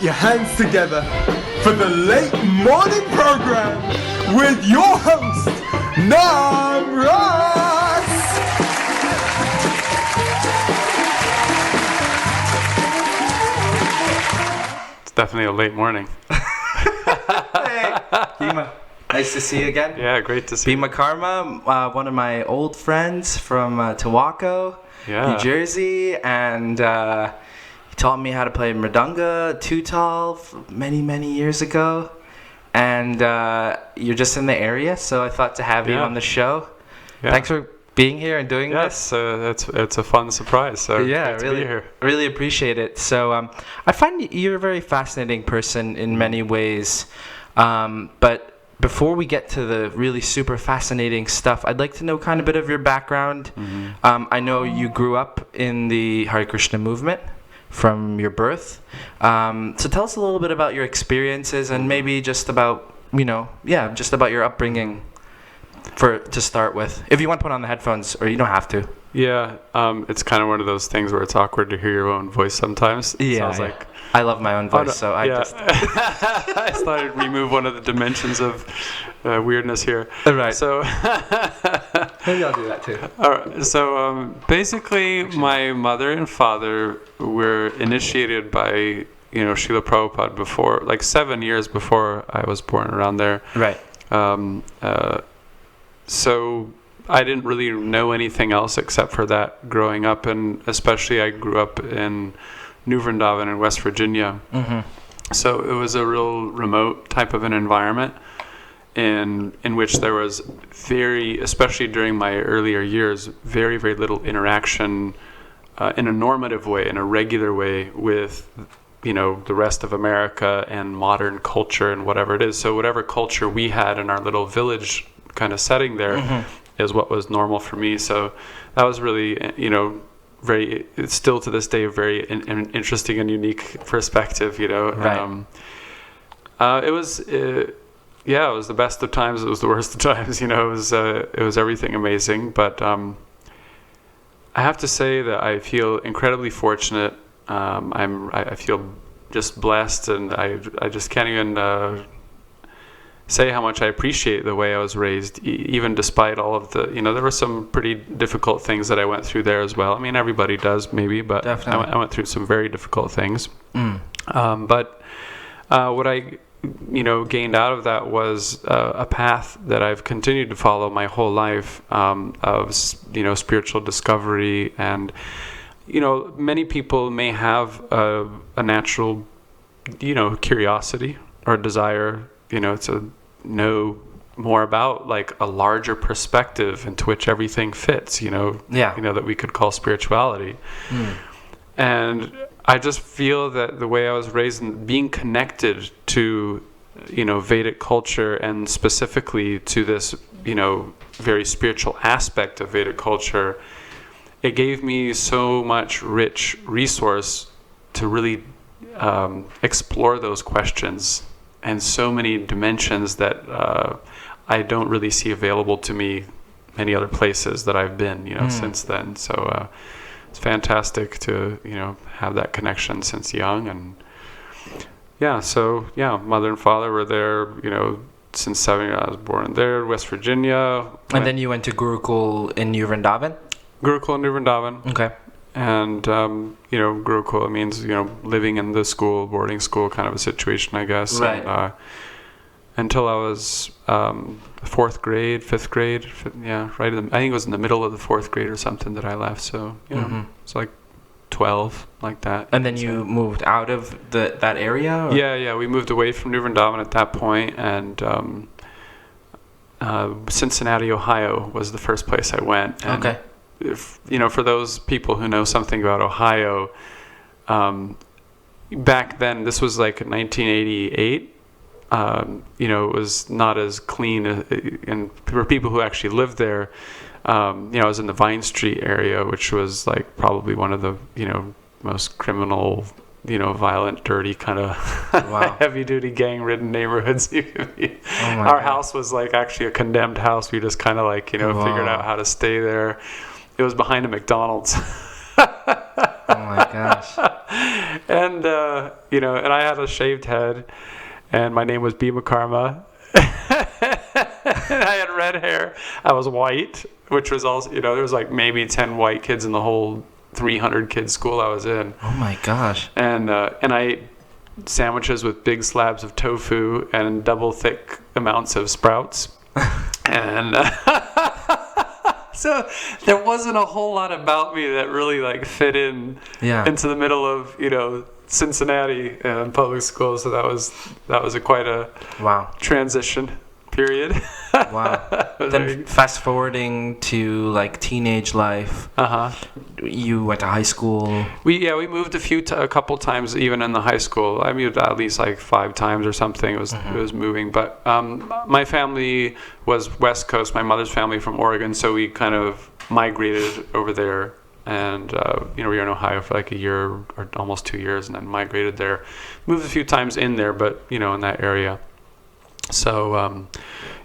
put your hands together for the late morning program with your host, Namarasa. It's definitely a late morning. Hey, Bhima. Nice to see you again. Yeah, great to see you. Bhima Karma, one of my old friends from Tawaco, New Jersey, and he taught me how to play Mrdanga, Tutal, many, many years ago. And you're just in the area, so I thought to have you on the show. Yeah. Thanks for being here and doing this. Yes, it's a fun surprise. So yeah, great to really, be here. Really appreciate it. So I find you're a very fascinating person in many ways, but before we get to the really super fascinating stuff, I'd like to know kind of a bit of your background. Mm-hmm. I know you grew up in the Hare Krishna movement from your birth. So tell us a little bit about your experiences and maybe just about, just about your upbringing to start with. If you want to put on the headphones, or you don't have to. Yeah, it's kind of one of those things where it's awkward to hear your own voice sometimes. Yeah, so like, I love my own voice, so I just... I started to remove one of the dimensions of weirdness here. Right. So maybe I'll do that too. All right. So basically, my mother and father were initiated by, Srila Prabhupada before, like 7 years before I was born, around there. Right. So I didn't really know anything else except for that growing up, and especially I grew up in New Vrindavan in West Virginia. Mm-hmm. So it was a real remote type of an environment in which there was especially during my earlier years, very, very little interaction in a normative way, in a regular way with, the rest of America and modern culture and whatever it is. So whatever culture we had in our little village kind of setting there is what was normal for me. So that was really, it's still to this day a very interesting and unique perspective, Right. It was the best of times. It was the worst of times. It was everything amazing. But I have to say that I feel incredibly fortunate. I feel just blessed, and I just can't even say how much I appreciate the way I was raised, even despite all of the, there were some pretty difficult things that I went through there as well. I mean, everybody does maybe, but I went through some very difficult things. But what I, gained out of that was a path that I've continued to follow my whole life, of, spiritual discovery. And, many people may have a natural, curiosity or desire, to know more about like a larger perspective into which everything fits, that we could call spirituality. And I just feel that the way I was raised and being connected to, Vedic culture, and specifically to this, very spiritual aspect of Vedic culture, it gave me so much rich resource to really explore those questions, and so many dimensions that I don't really see available to me many other places that I've been, since then. So it's fantastic to, have that connection since young. And mother and father were there, since 7 years. I was born there, West Virginia. And then you went to Gurukul in New Vrindavan? Gurukul in New Vrindavan. Okay. And, Gurukul means, living in the school, boarding school kind of a situation, I guess. Right. And, until I was fifth grade, right. I think it was in the middle of the fourth grade or something that I left. So, it's like 12, like that. And then you moved out of that area? Or? Yeah. We moved away from New Vrindavan at that point, and Cincinnati, Ohio was the first place I went. And okay. For those people who know something about Ohio, back then, this was like 1988. It was not as clean, and for people who actually lived there, I was in the Vine Street area, which was like probably one of the, most criminal, violent, dirty kind of heavy duty gang ridden neighborhoods. Our house was like actually a condemned house. We just kind of like, figured out how to stay there. It was behind a McDonald's. Oh my gosh. And and I had a shaved head, and my name was Bhima Karma. And I had red hair. I was white, which was also, there was like maybe 10 white kids in the whole 300 kids school I was in. Oh my gosh. And I ate sandwiches with big slabs of tofu and double thick amounts of sprouts. And so there wasn't a whole lot about me that really like fit in into the middle of, Cincinnati and public school. So that was quite a transition period. Wow. Then fast forwarding to like teenage life. You went to high school. We moved a couple times even in the high school. I moved at least like 5 times or something. It was moving, but my family was West Coast. My mother's family from Oregon, so we kind of migrated over there. And we were in Ohio for like a year or almost 2 years, and then migrated there. Moved a few times in there, but in that area. So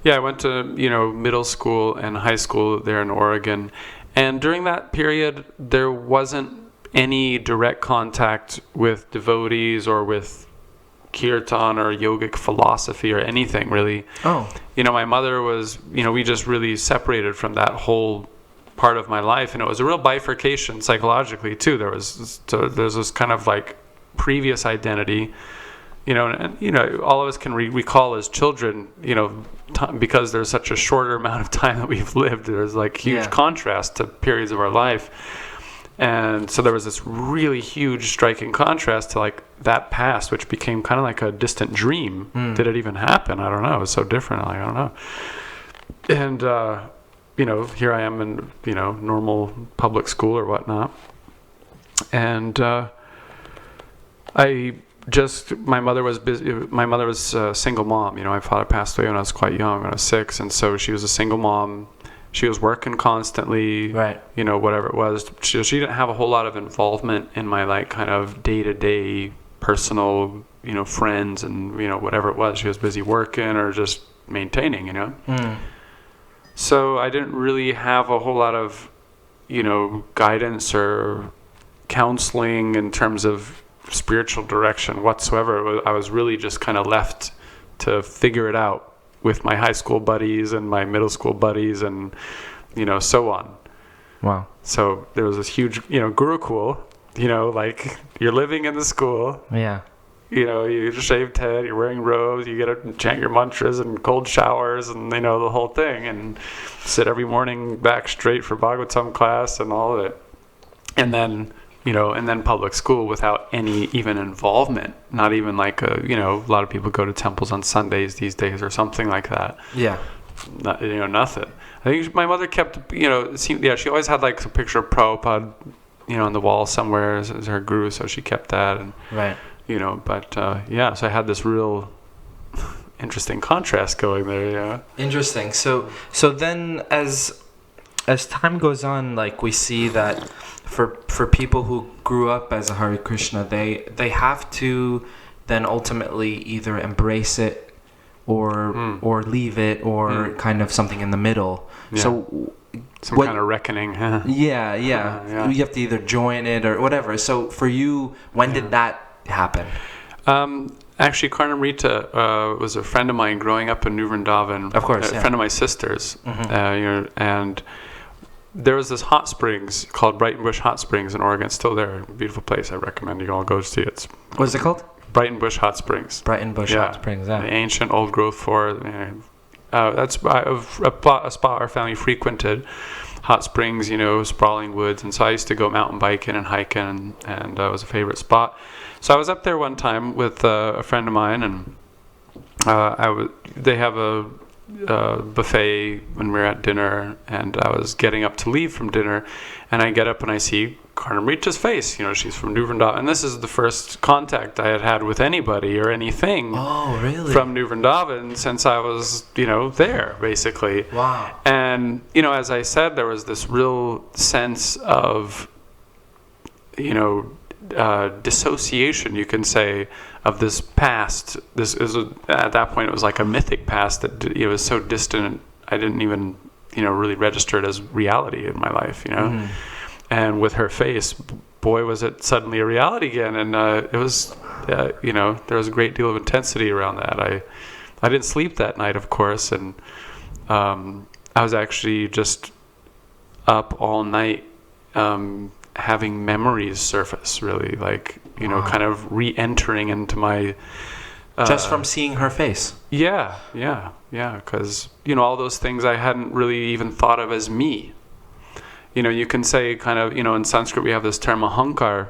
I went to middle school and high school there in Oregon, and during that period there wasn't any direct contact with devotees or with Kirtan or yogic philosophy or anything really. My mother was we just really separated from that whole part of my life, and it was a real bifurcation psychologically too. There's this kind of like previous identity, and all of us can recall as children, because there's such a shorter amount of time that we've lived, there's like huge contrast to periods of our life. And so there was this really huge striking contrast to like that past, which became kind of like a distant dream. Did it even happen? I don't know. It was so different. I don't know. And here I am in normal public school or whatnot, and my mother was busy. My mother was a single mom. My father passed away when I was quite young, when I was 6, and so she was a single mom. She was working constantly, right? Whatever it was. She didn't have a whole lot of involvement in my like kind of day-to-day personal, friends and whatever it was. She was busy working or just maintaining, So I didn't really have a whole lot of, guidance or counseling in terms of spiritual direction whatsoever. I was really just kind of left to figure it out with my high school buddies and my middle school buddies and, so on. Wow. So there was this huge, Gurukul, like you're living in the school. Yeah. You shaved head, you're wearing robes, you get to chant your mantras and cold showers and, the whole thing, and sit every morning back straight for Bhagavatam class and all of it. And then, and then public school without any even involvement, not even like a lot of people go to temples on Sundays these days or something like that. Yeah. Not, nothing. I think my mother kept, she always had like a picture of Prabhupada, on the wall somewhere as her guru, so she kept that. And, right. So I had this real interesting contrast going there. Interesting. So then as time goes on, like we see that for people who grew up as a Hare Krishna, they have to then ultimately either embrace it or leave it or kind of something in the middle. Yeah. So some kind of reckoning. Huh? Yeah. You have to either join it or whatever. So for you, when did that happen? Actually, Karnamrita was a friend of mine growing up in New Vrindavan. Of course, a friend of my sister's. And there was this hot springs called Brighton Bush Hot Springs in Oregon. It's still there. Beautiful place. I recommend you all go see it. What's it called? Brighton Bush Hot Springs. Brighton Bush Hot Springs, yeah. The ancient old growth forest. That's a spot our family frequented. Hot springs, sprawling woods. And so I used to go mountain biking and hiking, and it was a favorite spot. So I was up there one time with a friend of mine, and they have a buffet when we were at dinner, and I was getting up to leave from dinner, and I get up and I see Karnamrita's face. She's from New Vrindavan, and this is the first contact I had had with anybody or anything from New Vrindavan since I was, there, basically. Wow. And, as I said, there was this real sense of, dissociation, you can say, of this past. This is at that point it was like a mythic past that it was so distant I didn't even really register it as reality in my life. And with her face boy, was it suddenly a reality again. And it was, you know, there was a great deal of intensity around that. I didn't sleep that night, of course, and I was actually just up all night having memories surface, really, like, you know, kind of re-entering into my... just from seeing her face. Yeah, because, you know, all those things I hadn't really even thought of as me. You know, you can say kind of, you know, in Sanskrit we have this term ahankar,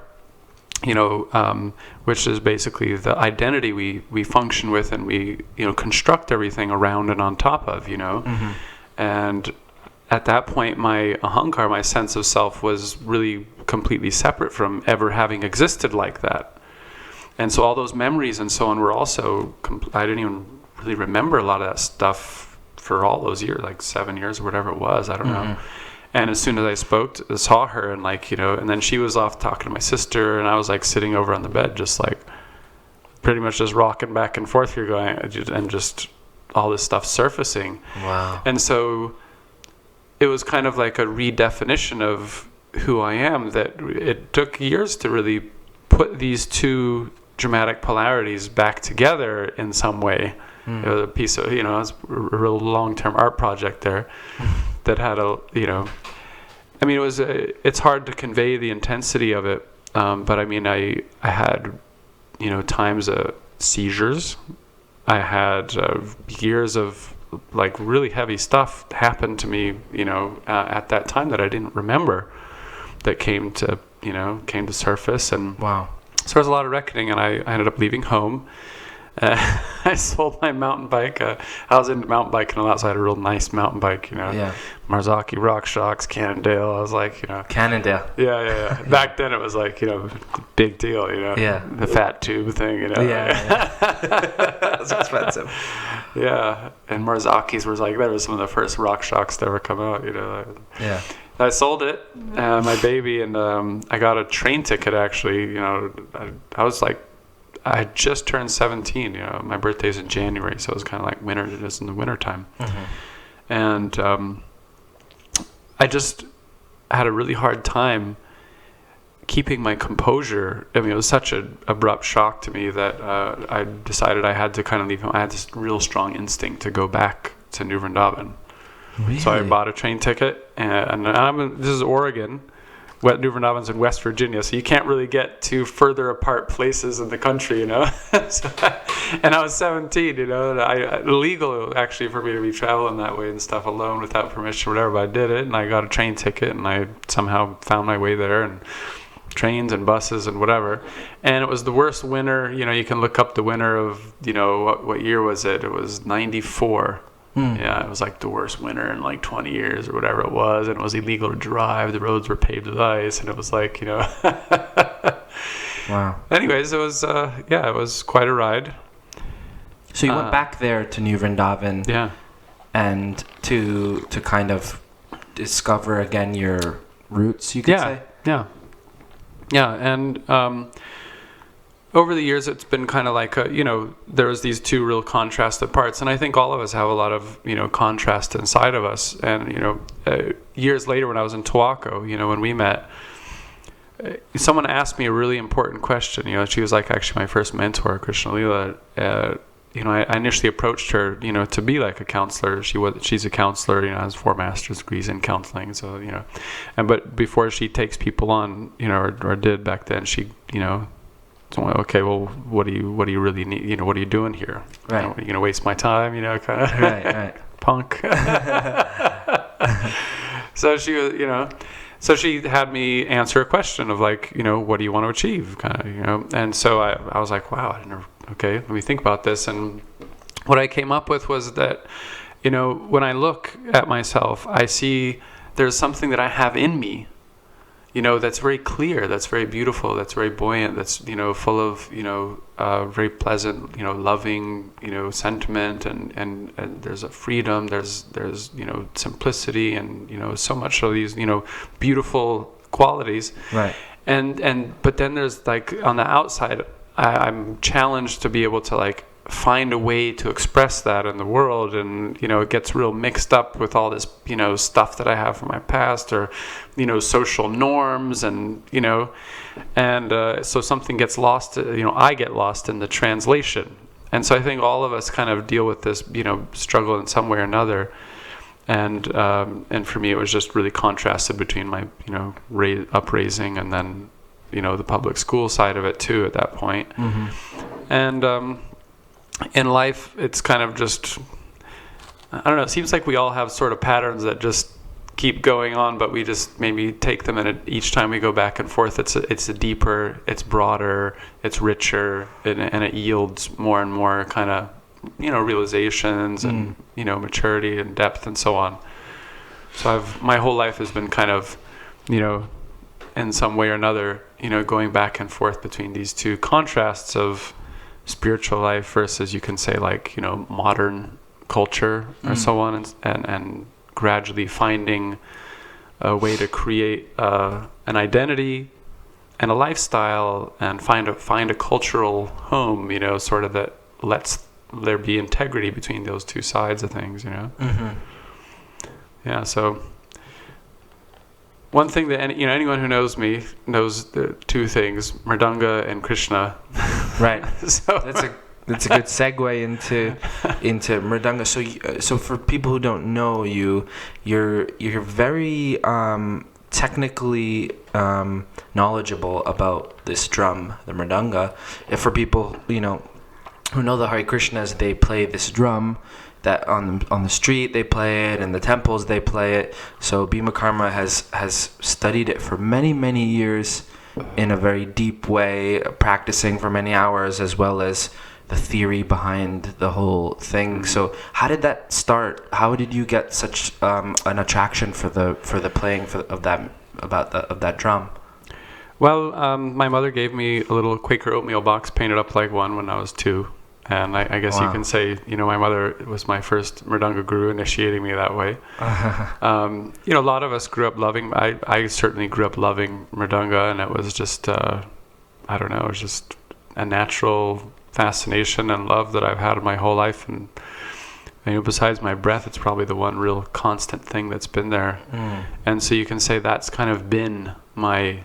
you know, which is basically the identity we function with and we, you know, construct everything around and on top of, you know. Mm-hmm. And at that point, my ahankar, my sense of self, was really completely separate from ever having existed like that. And so all those memories and so on were also, I didn't even really remember a lot of that stuff for all those years, like 7 years or whatever it was, I don't know. And as soon as I saw her, and like, you know, and then she was off talking to my sister, and I was like sitting over on the bed, just like pretty much just rocking back and forth here going, and just all this stuff surfacing. Wow. And so it was kind of like a redefinition of who I am, that it took years to really put these two dramatic polarities back together in some way. It was a piece of, you know, it was a real long-term art project there that had a, you know, I mean, it's hard to convey the intensity of it, but I mean, I had, you know, times of seizures. I had years of like really heavy stuff happen to me, you know, at that time that I didn't remember, that came to surface. And wow. So there was a lot of reckoning, and I ended up leaving home. I sold my mountain bike. I was into mountain biking a lot, so I had a real nice mountain bike, you know. Yeah. Marzocchi, RockShox, Cannondale. I was like, you know. Cannondale. Yeah. Back then it was like, you know, big deal, you know. Yeah. The fat tube thing, you know. Yeah. That's expensive. Yeah. And Marzocchi's was like, there was some of the first RockShox to ever come out, you know. Yeah. I sold it, my baby, and I got a train ticket, actually. You know, I was like, I had just turned 17, you know. My birthday's in January, so it was kind of like winter. It is in the wintertime. Mm-hmm. And I just had a really hard time keeping my composure. I mean, it was such an abrupt shock to me that I decided I had to kind of leave him. I had this real strong instinct to go back to New Vrindavan. Really? So I bought a train ticket, and this is Oregon. New Vrindavan's in West Virginia, so you can't really get to further apart places in the country, you know. And I was 17, you know, and illegal actually for me to be traveling that way and stuff alone without permission or whatever, but I did it, and I got a train ticket, and I somehow found my way there, and trains and buses and whatever. And it was the worst winter, you know. You can look up the winter of, you know, what year was it? It was 94. Yeah, it was like the worst winter in like 20 years or whatever it was, and it was illegal to drive. The roads were paved with ice, and it was like, you know. Wow. Anyways, it was it was quite a ride. So you went back there to New Vrindavan, yeah, and to kind of discover again your roots, you could say. Yeah, and over the years, it's been kind of like, you know, there was these two real contrasted parts. And I think all of us have a lot of, you know, contrast inside of us. And, you know, years later when I was in Tawako, you know, when we met, someone asked me a really important question. You know, she was like actually my first mentor, Krishna Leela. You know, I initially approached her, you know, to be like a counselor. She's a counselor, you know, has 4 master's degrees in counseling. So, you know, but before she takes people on, you know, or did back then, she, you know, so, okay, well, what do you really need? You know, what are you doing here? Right. You know, are you gonna waste my time? You know, kind of. Right. Punk. So she was, you know, so she had me answer a question of like, you know, what do you want to achieve, kind of, you know. And so I was like, wow, okay, let me think about this. And what I came up with was that, you know, when I look at myself, I see there's something that I have in me, you know, that's very clear, that's very beautiful, that's very buoyant, that's, you know, full of, you know, very pleasant, you know, loving, you know, sentiment, and there's a freedom, there's, you know, simplicity, and, you know, so much of these, you know, beautiful qualities. Right. But then there's like on the outside, I'm challenged to be able to like find a way to express that in the world, and it gets real mixed up with all this stuff that I have from my past, or social norms, and so something gets lost. I get lost in the translation, and so I think all of us kind of deal with this struggle in some way or another. And for me, it was just really contrasted between my upraising and then the public school side of it too at that point. And in life, it's kind of just, I don't know, it seems like we all have sort of patterns that just keep going on, but we just maybe take them, and each time we go back and forth, it's a deeper, it's broader, it's richer, and it yields more and more kind of realizations and maturity and depth and so on. So my whole life has been kind of in some way or another going back and forth between these two contrasts of spiritual life versus, you can say, like modern culture or so on, and gradually finding a way to create an identity and a lifestyle, and find a cultural home sort of that lets there be integrity between those two sides of things, Yeah, so one thing that anyone who knows me knows the two things: Mrdanga and Krishna. Right. So that's a good segue into Mrdanga. So for people who don't know you, you're very technically knowledgeable about this drum, the Mrdanga. If for people who know the Hare Krishnas, they play this drum that on the street they play it, in the temples they play it. So Bhima Karma has studied it for many years in a very deep way, practicing for many hours, as well as the theory behind the whole thing. So how did that start? How did you get such an attraction for the playing of that drum? Well, my mother gave me a little Quaker oatmeal box painted up like one when I was 2. And I guess you can say, my mother was my first Mrdanga guru, initiating me that way. A lot of us grew up loving, I certainly grew up loving Mrdanga, and it was just, I don't know, it was just a natural fascination and love that I've had my whole life. And besides my breath, it's probably the one real constant thing that's been there. And so you can say that's kind of been my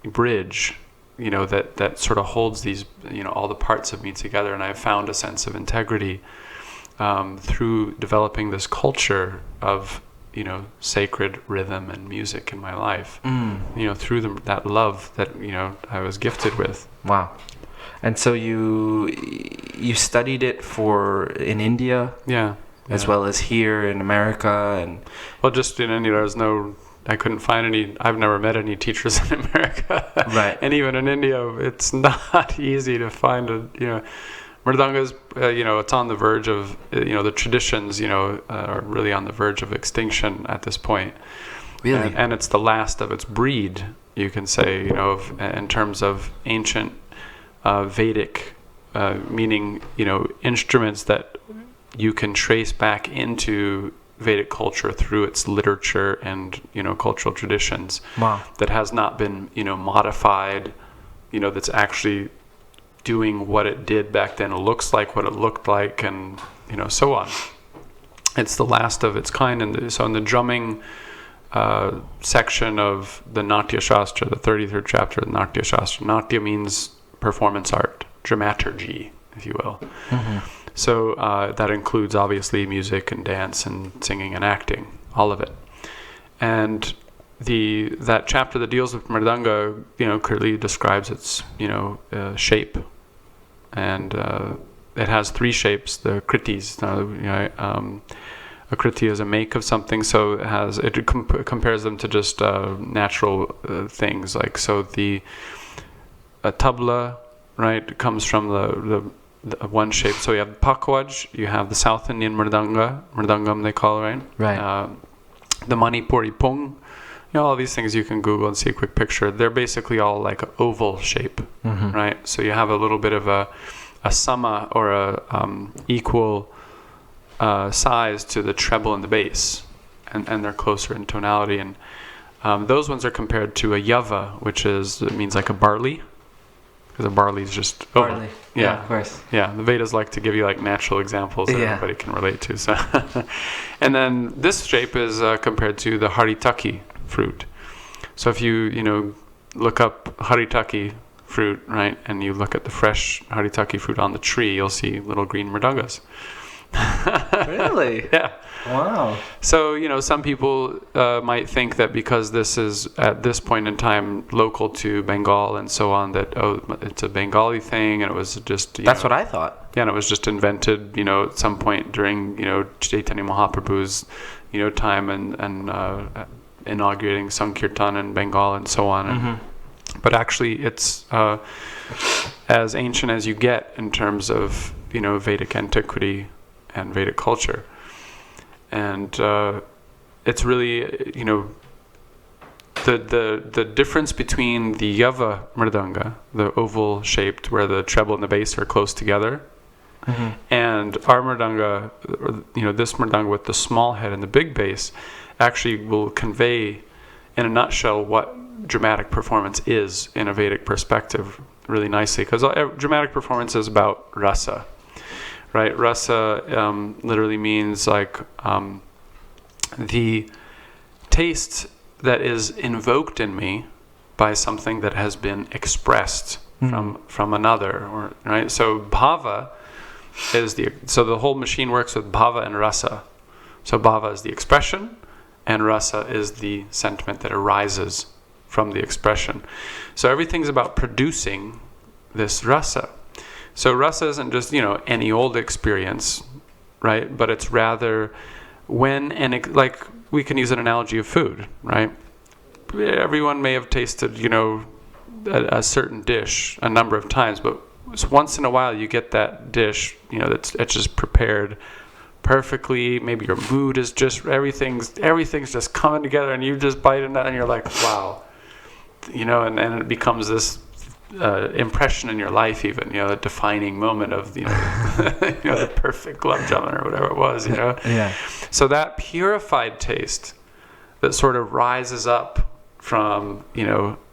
bridge, that sort of holds these, all the parts of me together. And I've found a sense of integrity through developing this culture of, sacred rhythm and music in my life, through that love that, I was gifted with. Wow. And so you studied it in India? Yeah. As well as here in America? And well, just in India, I couldn't find any. I've never met any teachers in America. Right. And even in India, it's not easy to find Mrdanga's, it's on the verge of, the traditions, are really on the verge of extinction at this point. Really? And it's the last of its breed, you can say, in terms of ancient Vedic, meaning, instruments that you can trace back into Vedic culture through its literature and cultural traditions. Wow. That has not been modified, that's actually doing what it did back then. It looks like what it looked like, and so on. It's the last of its kind. And so in the drumming section of the Natya Shastra, the 33rd chapter of the Natya Shastra, Natya means performance art, dramaturgy, if you will. So that includes obviously music and dance and singing and acting, all of it. And that chapter that deals with Mrdanga, clearly describes its, shape, and it has 3 shapes. The kritis, a kriti is a make of something, so it compares them to just natural things. Like so, a tabla, right, comes from the one shape. So you have Pakwaj, you have the South Indian Mrdangam they call it, right? The Manipuri Pung, all these things you can Google and see a quick picture. They're basically all like an oval shape, right? So you have a little bit of a sama, or a equal size to the treble and the bass, and they're closer in tonality. And those ones are compared to a yava, which means like a barley. because the barley is just Barley. Yeah. Yeah, of course. Yeah, the Vedas like to give you like natural examples that everybody can relate to. So, and then this shape is compared to the haritaki fruit. So if you look up haritaki fruit, right, and you look at the fresh haritaki fruit on the tree, you'll see little green mridangas. Really? Yeah. Wow. So, some people might think that because this is, at this point in time, local to Bengal and so on, that, it's a Bengali thing, and it was just... That's what I thought. Yeah, and it was just invented, at some point during, Chaitanya Mahaprabhu's, time and inaugurating Sankirtan in Bengal and so on. And, but actually, it's as ancient as you get in terms of, Vedic antiquity and Vedic culture. And it's really, the difference between the Yava Mrdanga, the oval shaped where the treble and the bass are close together, and our Mrdanga, this Mrdanga with the small head and the big bass, actually will convey in a nutshell what dramatic performance is in a Vedic perspective really nicely. Because dramatic performance is about rasa. Right, rasa literally means like the taste that is invoked in me by something that has been expressed from another, or right. So bhava is the whole machine works with bhava and rasa. So bhava is the expression, and rasa is the sentiment that arises from the expression. So everything's about producing this rasa. So rasa isn't just, any old experience, right? But it's rather when, like we can use an analogy of food, right? Everyone may have tasted, a certain dish a number of times, but once in a while you get that dish, it's just prepared perfectly. Maybe your mood is just, everything's just coming together, and you just bite into that and you're like, wow. And it becomes this impression in your life, even a defining moment of the perfect gulab jamun or whatever it was. Yeah. So that purified taste that sort of rises up from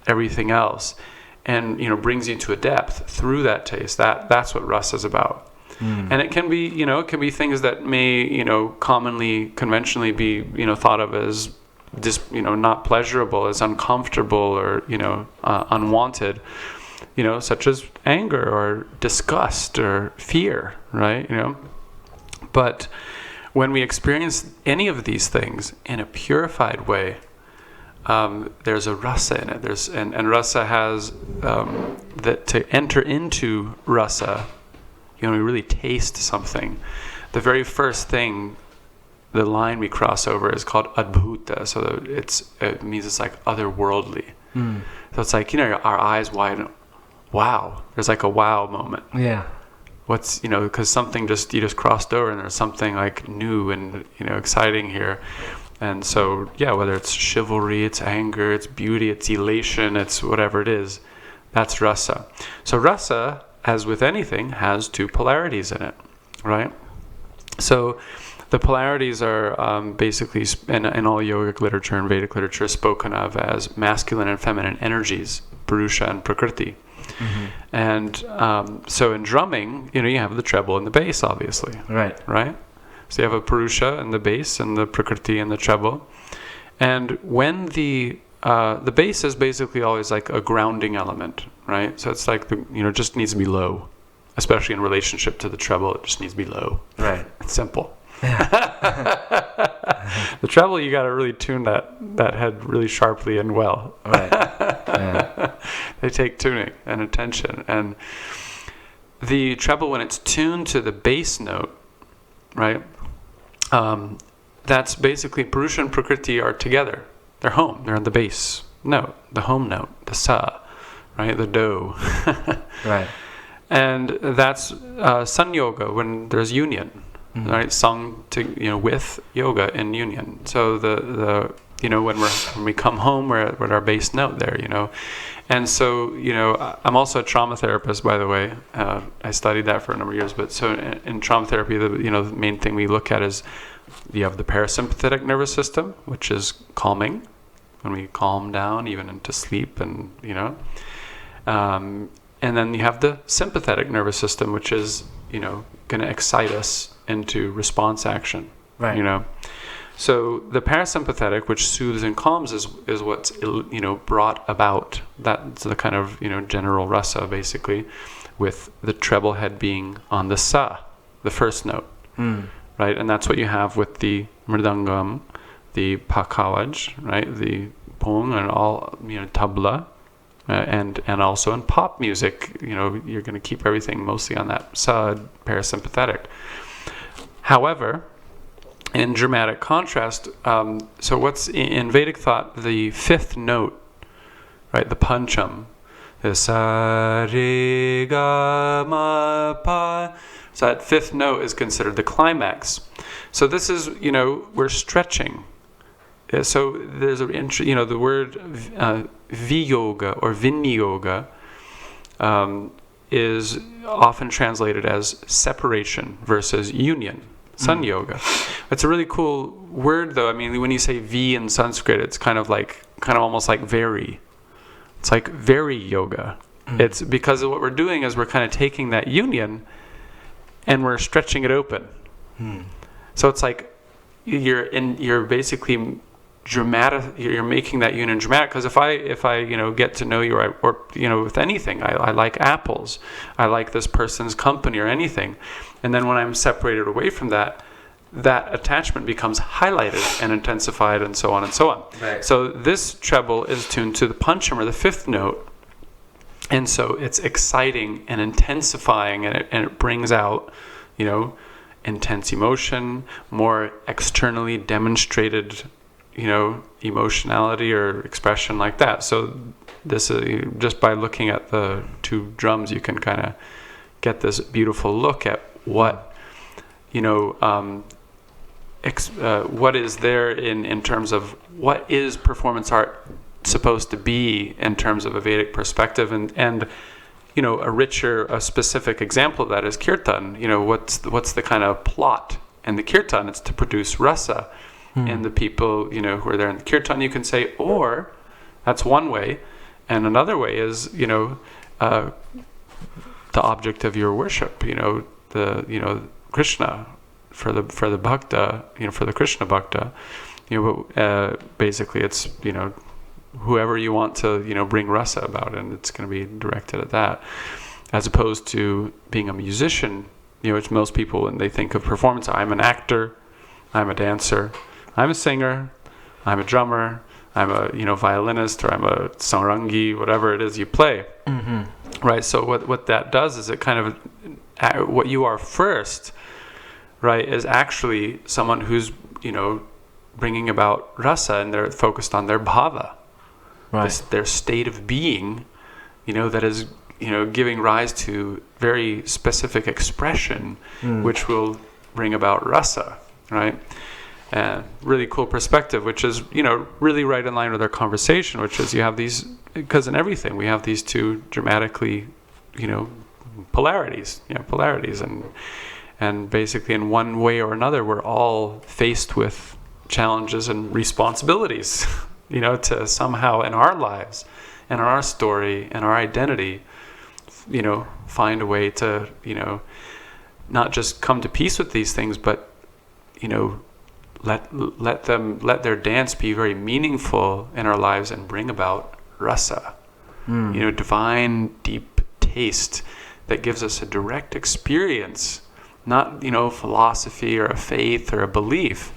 everything else, and brings you to a depth through that taste. That's what rasa is about. And it can be things that may commonly conventionally be thought of as just not pleasurable, as uncomfortable, or unwanted. Such as anger or disgust or fear, right? But when we experience any of these things in a purified way, there's a rasa in it. And rasa has that to enter into rasa. We really taste something. The very first thing, the line we cross over is called adbhuta. So it means it's like otherworldly. So it's like our eyes widen. Wow, there's like a wow moment. Yeah. What's because something you just crossed over, and there's something like new and exciting here. And so whether it's chivalry, it's anger, it's beauty, it's elation, it's whatever it is, that's rasa. So rasa, as with anything, has two polarities in it, right? So the polarities are basically in all yogic literature and Vedic literature spoken of as masculine and feminine energies, purusha and prakriti. And so in drumming, you have the treble and the bass, obviously. Right. So you have a purusha and the bass, and the prakriti and the treble. And when the bass is basically always like a grounding element, right? So it's like just needs to be low, especially in relationship to the treble. It just needs to be low. Right. It's simple. The treble, you got to really tune that head really sharply and well. Right. Yeah. They take tuning and attention. And the treble, when it's tuned to the bass note, right? That's basically Purusha and Prakriti are together. They're home. They're on the bass note, the home note, the sa, right? The do. Right. And that's sun yoga when there's union. Right, sung to with yoga in union. So the when we come home, we're at our bass note there, and so I'm also a trauma therapist, by the way. I studied that for a number of years. But so in trauma therapy, the main thing we look at is you have the parasympathetic nervous system, which is calming when we calm down even into sleep, and and then you have the sympathetic nervous system, which is, going to excite us into response action. Right. So the parasympathetic, which soothes and calms, is what's brought about. That's the kind of general rasa, basically, with the treble head being on the sa, the first note, right? And that's what you have with the mridangam, the pakawaj, right? The pong and all tabla, and also in pop music, you're going to keep everything mostly on that sa parasympathetic. However, in dramatic contrast, so what's in Vedic thought, the fifth note, right, the pancham, the sa re ga ma pa. So that fifth note is considered the climax. So this is, we're stretching. So there's the word viyoga or vinyoga is often translated as separation versus union. Sun yoga. It's a really cool word, though. I mean, when you say V in Sanskrit, it's kind of almost like very. It's like very yoga. It's because of what we're doing is we're kind of taking that union and we're stretching it open. So it's like you're basically dramatic. You're making that union dramatic. Because if I get to know you or with anything, I like apples. I like this person's company or anything. And then when I'm separated away from that attachment becomes highlighted and intensified and so on and so on. Right. So this treble is tuned to the pancham, or the fifth note. And so it's exciting and intensifying, and it brings out, intense emotion, more externally demonstrated, emotionality or expression like that. So this is just by looking at the two drums, you can kind of get this beautiful look at what what is there in terms of what is performance art supposed to be in terms of a Vedic perspective, and a specific example of that is Kirtan. What's the kind of plot in the Kirtan? It's to produce rasa in the people who are there in the Kirtan, you can say, or that's one way, and another way is the object of your worship, Krishna, for the bhakta, for the Krishna bhakta, basically it's whoever you want to bring rasa about, and it's going to be directed at that, as opposed to being a musician, which most people, when they think of performance, I'm an actor, I'm a dancer, I'm a singer, I'm a drummer, I'm a violinist, or I'm a sarangi, whatever it is you play. Right, so what that does is it kind of, what you are first, right, is actually someone who's, bringing about rasa, and they're focused on their bhava, right, their state of being, that is, giving rise to very specific expression, which will bring about rasa, right? And really cool perspective, which is, really right in line with our conversation, which is you have these, because in everything we have these two dramatically, polarities, and basically in one way or another we're all faced with challenges and responsibilities, to somehow in our lives and in our story and our identity, find a way to, not just come to peace with these things, but, let their dance be very meaningful in our lives and bring about rasa, divine deep taste that gives us a direct experience, not philosophy or a faith or a belief,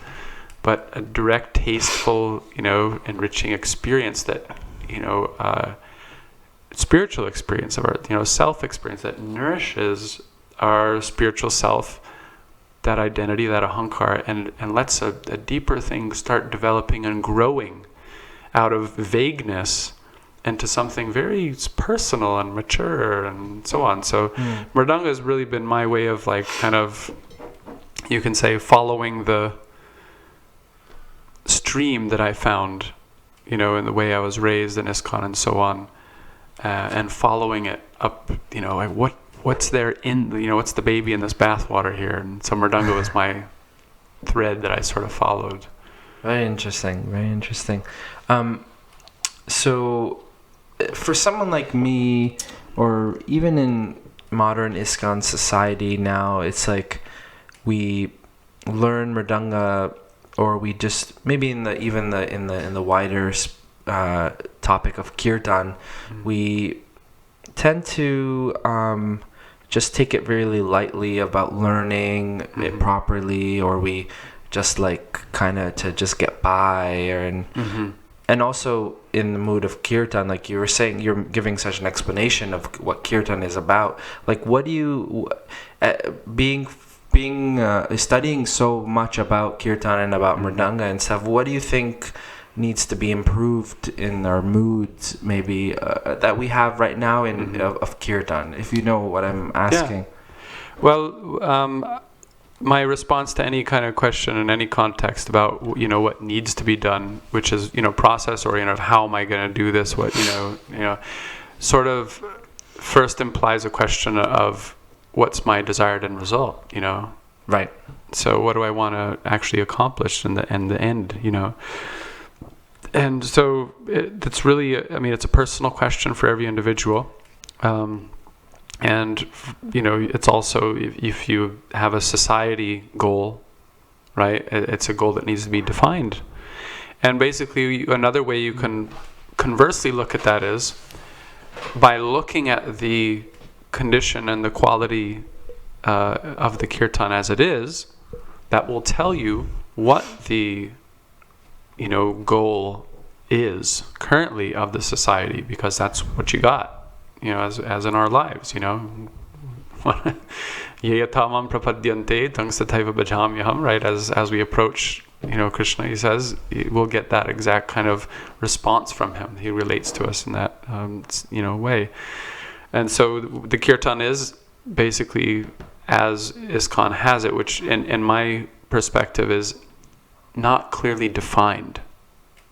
but a direct, tasteful, enriching experience that spiritual experience of our self experience that nourishes our spiritual self, that identity, that ahankara, and lets a deeper thing start developing and growing out of vagueness into something very personal and mature and so on. So Mrdanga has really been my way of you can say, following the stream that I found, in the way I was raised in ISKCON and so on, and following it up, what's there in, what's the baby in this bathwater here? And so Mrdanga was my thread that I sort of followed. Very interesting, very interesting. So for someone like me, or even in modern ISKCON society now, it's like we learn mridanga, or we just maybe in the wider topic of kirtan, we tend to just take it really lightly about learning it properly, or we just like kind of to just get by, and also in the mood of kirtan, like you were saying, you're giving such an explanation of what kirtan is about. Like, what do you, studying so much about kirtan and about mridanga and stuff, what do you think needs to be improved in our moods, maybe that we have right now in of kirtan, if you know what I'm asking? Yeah. Well, my response to any kind of question in any context about what needs to be done, which is process oriented of how am I going to do this, what sort of first implies a question of what's my desired end result, Right. So what do I want to actually accomplish in the end, And so it's really, it's a personal question for every individual. And, it's also, if you have a society goal, right, it's a goal that needs to be defined. And basically, another way you can conversely look at that is by looking at the condition and the quality of the kirtan as it is, that will tell you what the goal is currently of the society, because that's what you got, as in our lives, right, as we approach Krishna, he says we'll get that exact kind of response from him. He relates to us in that way. And so the kirtan is basically as ISKCON has it, which in my perspective is not clearly defined.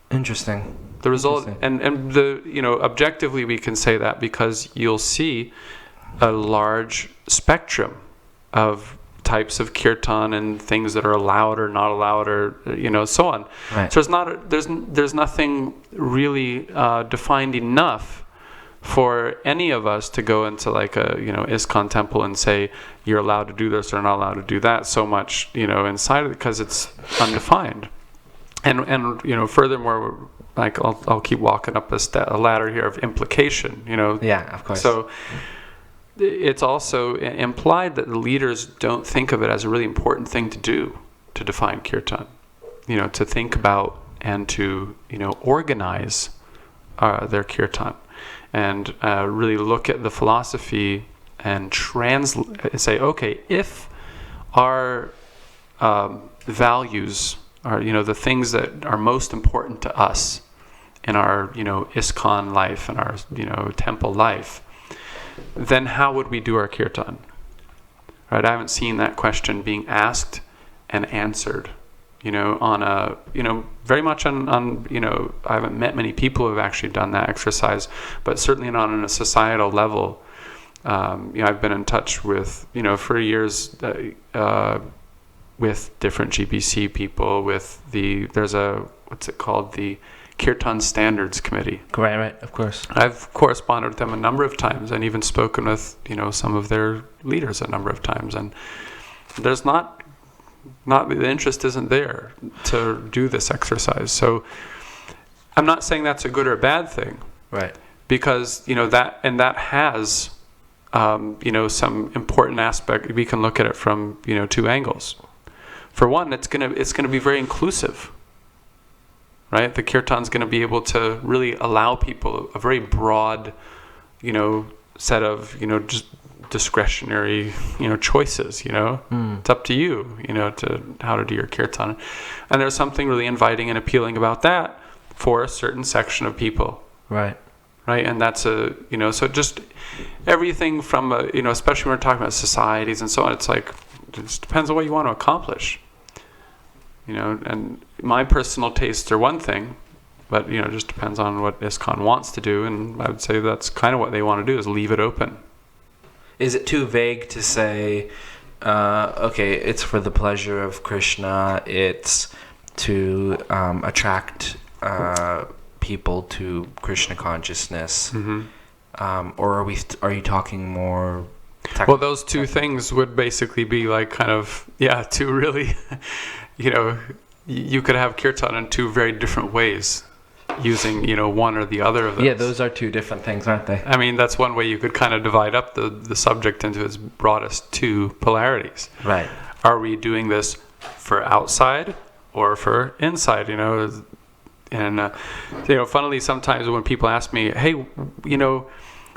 Interesting. The result, and the objectively we can say that because you'll see a large spectrum of types of kirtan and things that are allowed or not allowed, or so on. Right. So it's not there's nothing really defined enough for any of us to go into like a ISKCON temple and say you're allowed to do this or not allowed to do that so much inside of it, because it's undefined. And furthermore, like I'll keep walking up a ladder here of implication. Yeah, of course. So it's also implied that the leaders don't think of it as a really important thing to do, to define kirtan. To think about and to organize their kirtan, and really look at the philosophy and say, okay, if our values are the things that are most important to us in our ISKCON life and our temple life, then how would we do our kirtan? Right? I haven't seen that question being asked and answered on a very much on I haven't met many people who have actually done that exercise, but certainly not on a societal level. I've been in touch with for years with different GBC people, there's what's it called, the Kirtan Standards Committee. Right, of course. I've corresponded with them a number of times and even spoken with, some of their leaders a number of times. And there's not the interest isn't there to do this exercise. So I'm not saying that's a good or a bad thing. Right. Because, that has, some important aspect. We can look at it from, two angles. For one, it's gonna be very inclusive. Right? The kirtan's going to be able to really allow people a very broad, set of, just discretionary, choices, It's up to you, to how to do your kirtan. And there's something really inviting and appealing about that for a certain section of people. Right. Right? And that's so just everything from, especially when we're talking about societies and so on, it's like, it just depends on what you want to accomplish. And my personal tastes are one thing, but it just depends on what ISKCON wants to do, and I would say that's kind of what they want to do, is leave it open. Is it too vague to say, okay, it's for the pleasure of Krishna, it's to attract people to Krishna consciousness? Mm-hmm. or are you talking more? Well, those two things would basically be like kind of two really, you could have kirtan in two very different ways, using one or the other of those. Yeah, those are two different things, aren't they? I mean, that's one way you could kind of divide up the subject into its broadest two polarities. Right. Are we doing this for outside or for inside? And funnily, sometimes when people ask me, hey,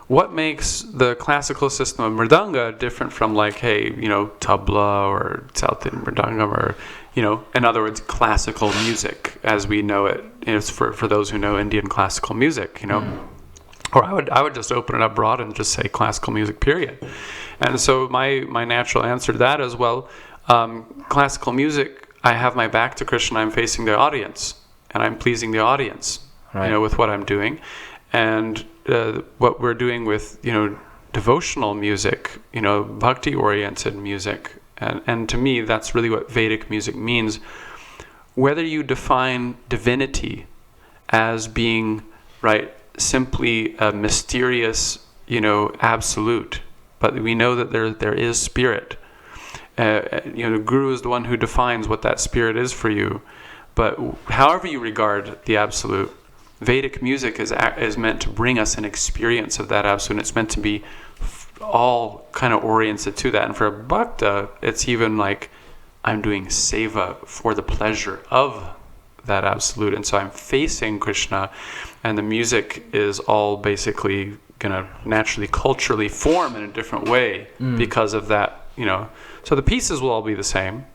what makes the classical system of Mrdanga different from tabla or South Indian Mrdanga, or in other words, classical music as we know it. It's for those who know Indian classical music, Or I would just open it up broad and just say classical music, period. And so my natural answer to that is, well, classical music, I have my back to Krishna, I'm facing the audience, and I'm pleasing the audience, right, with what I'm doing. And what we're doing with, devotional music, bhakti-oriented music, and to me, that's really what Vedic music means. Whether you define divinity as being, simply a mysterious, absolute, but we know that there is spirit. Guru is the one who defines what that spirit is for you. But however you regard the absolute, Vedic music is meant to bring us an experience of that absolute. It's meant to be all kind of oriented to that. And for a bhakta, it's even like I'm doing seva for the pleasure of that absolute. And so I'm facing Krishna, and the music is all basically going to naturally, culturally form in a different way because of that, So the pieces will all be the same.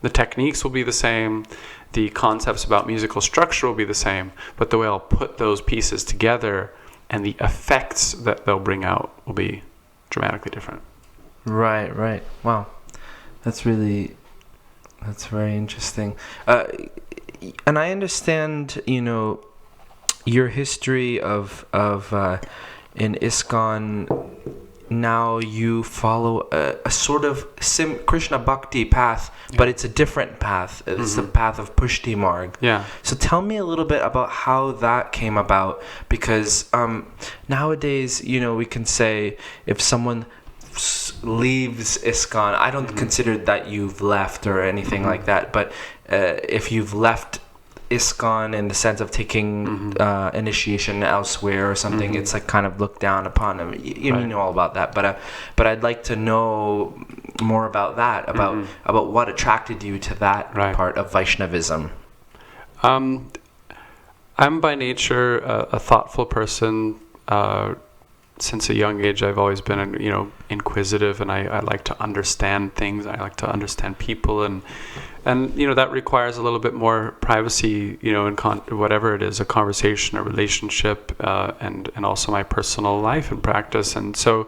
The techniques will be the same. The concepts about musical structure will be the same, but the way I'll put those pieces together and the effects that they'll bring out will be dramatically different. Right. Wow. That's very interesting. And I understand, your history of in ISKCON. Now you follow a sort of Krishna Bhakti path, but it's a different path. It's the path of Pushti Marg. Yeah. So tell me a little bit about how that came about, because nowadays, we can say if someone leaves ISKCON, I don't consider that you've left or anything like that, but if you've left ISKCON in the sense of taking initiation elsewhere or something, it's like kind of looked down upon them. You know all about that, but I'd like to know more about that, about what attracted you to that part of Vaishnavism. I'm by nature a thoughtful person. Since a young age, I've always been, inquisitive, and I like to understand things. I like to understand people, and that requires a little bit more privacy, in whatever it is, a conversation, a relationship, and also my personal life and practice. And so,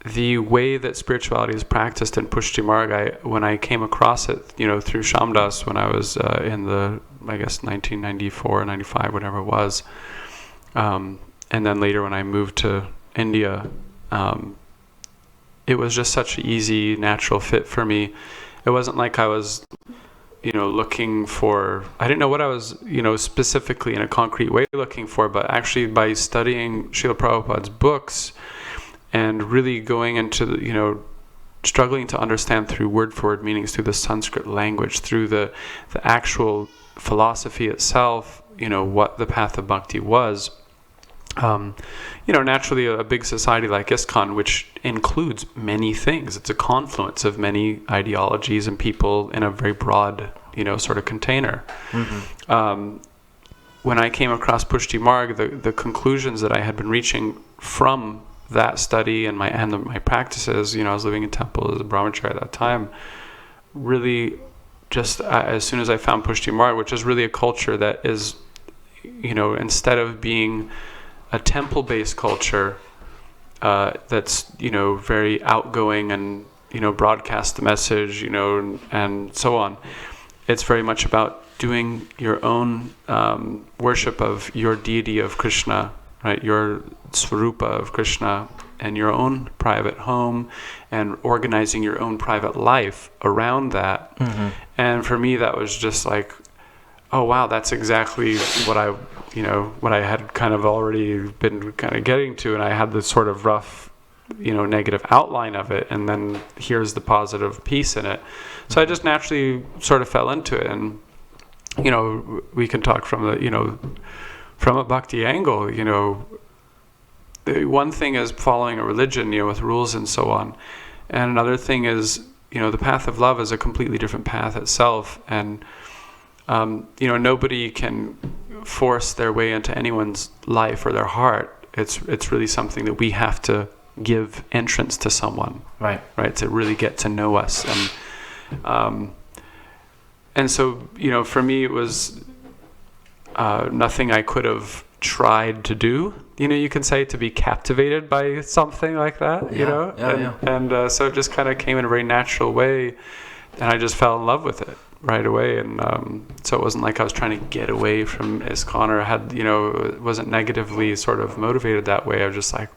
the way that spirituality is practiced in Pushti Marg, when I came across it, through Shamdas when I was in the, 1994, 95, whatever it was. And then later when I moved to India, it was just such an easy, natural fit for me. It wasn't like I was, looking for, I didn't know what I was, specifically in a concrete way looking for, but actually by studying Srila Prabhupada's books and really going into, struggling to understand through word-for-word meanings, through the Sanskrit language, through the actual philosophy itself, what the path of bhakti was. Naturally a big society like ISKCON, which includes many things, it's a confluence of many ideologies and people in a very broad, sort of container. When I came across Pushti Marg, the conclusions that I had been reaching from that study and my practices, I was living in temple as a brahmachari at that time, really just as soon as I found Pushti Marg, which is really a culture that is, instead of being a temple-based culture that's very outgoing and broadcast the message and so on, it's very much about doing your own worship of your deity of Krishna, right? Your Svarupa of Krishna, and your own private home, and organizing your own private life around that. And for me, that was just like, oh wow, that's exactly what I what I had kind of already been kind of getting to, and I had this sort of rough, negative outline of it, and then here's the positive piece in it. So I just naturally sort of fell into it, and we can talk from from a bhakti angle. One thing is following a religion, with rules and so on, and another thing is the path of love is a completely different path itself, and nobody can force their way into anyone's life or their heart. It's really something that we have to give entrance to someone, right, to really get to know us, and so for me it was nothing I could have tried to do. You can say, to be captivated by something like that. And so it just kind of came in a very natural way, and I just fell in love with it right away. And so it wasn't like I was trying to get away from ISKCON or had wasn't negatively sort of motivated that way. I was just like,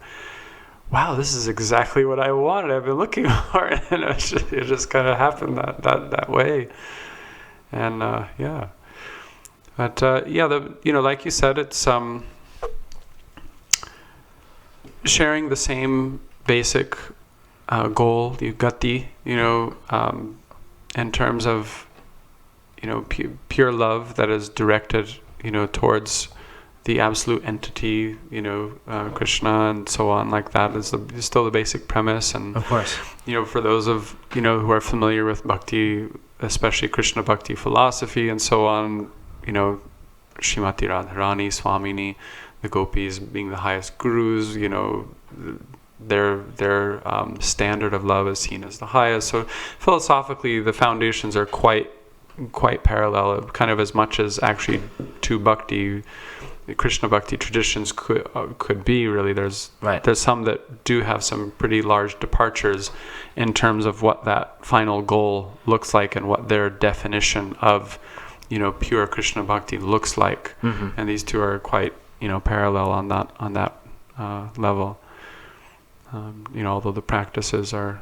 wow, this is exactly what I wanted. I've been looking for it, and it just kind of happened that way. And but like you said, it's sharing the same basic goal, the gati, in terms of pure love that is directed towards the absolute entity, Krishna and so on, like that is still the basic premise. And of course, for those of who are familiar with bhakti, especially Krishna bhakti philosophy and so on, Srimati Radharani, Swamini, the gopis being the highest gurus, their standard of love is seen as the highest. So philosophically, the foundations are quite parallel, kind of as much as actually two bhakti, Krishna bhakti traditions could be. Really, there's some that do have some pretty large departures in terms of what that final goal looks like and what their definition of pure Krishna bhakti looks like. Mm-hmm. And these two are quite parallel on that level. Although the practices are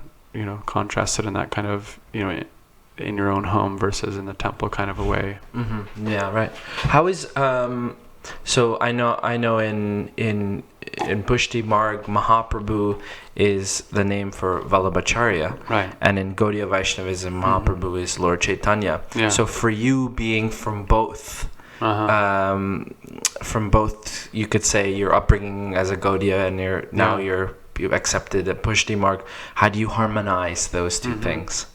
contrasted in that kind of in your own home versus in the temple kind of a way. Mm-hmm. Yeah, right. How is so I know in Pushti Marg, Mahaprabhu is the name for Vallabhacharya, right? And in Gaudiya Vaishnavism, Mahaprabhu is Lord Chaitanya. Yeah. So for you being from both, you could say your upbringing as a Gaudiya and you've accepted at Pushti Marg. How do you harmonize those two things?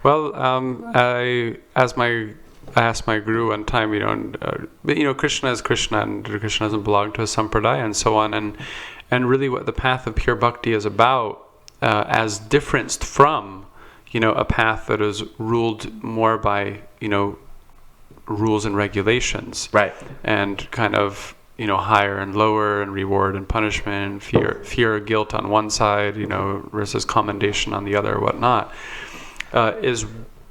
Well, I asked my guru one time, Krishna is Krishna, and Krishna doesn't belong to a sampradaya and so on, and really what the path of pure bhakti is about, as differenced from, a path that is ruled more by, rules and regulations, right, and kind of higher and lower, and reward and punishment, and fear or guilt on one side, versus commendation on the other, or whatnot, is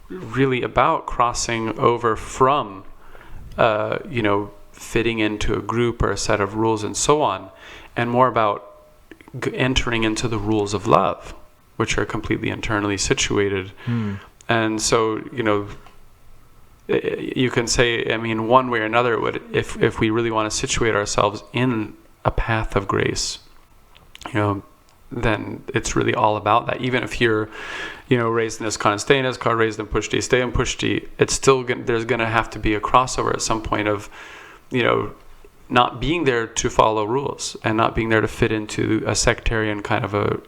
really about crossing over from, fitting into a group or a set of rules and so on, and more about entering into the rules of love, which are completely internally situated. And so, you can say, one way or another, if we really want to situate ourselves in a path of grace, then it's really all about that. Even if you're, raised in ISKCON, stay in ISKCON, raised in Pushti, stay in Pushti, it's still there's going to have to be a crossover at some point of, not being there to follow rules and not being there to fit into a sectarian kind of a,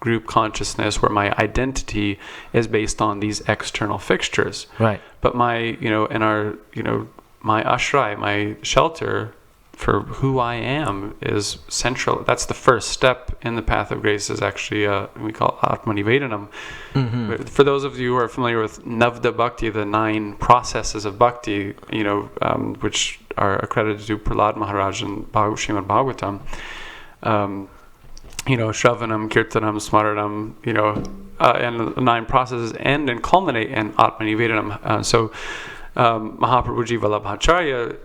group consciousness where my identity is based on these external fixtures. Right. But my, my ashray, my shelter for who I am is central. That's the first step in the path of grace, is actually, we call Atmanivedanam. Mm-hmm. For those of you who are familiar with Navda Bhakti, the 9 processes of Bhakti, which are accredited to Prahlad Maharaj and Srimad Bhagavatam, Shravanam, Kirtanam, Smaranam, and the 9 processes end and culminate in Atmanivedanam. So Mahaprabhuji Vallabhacharya,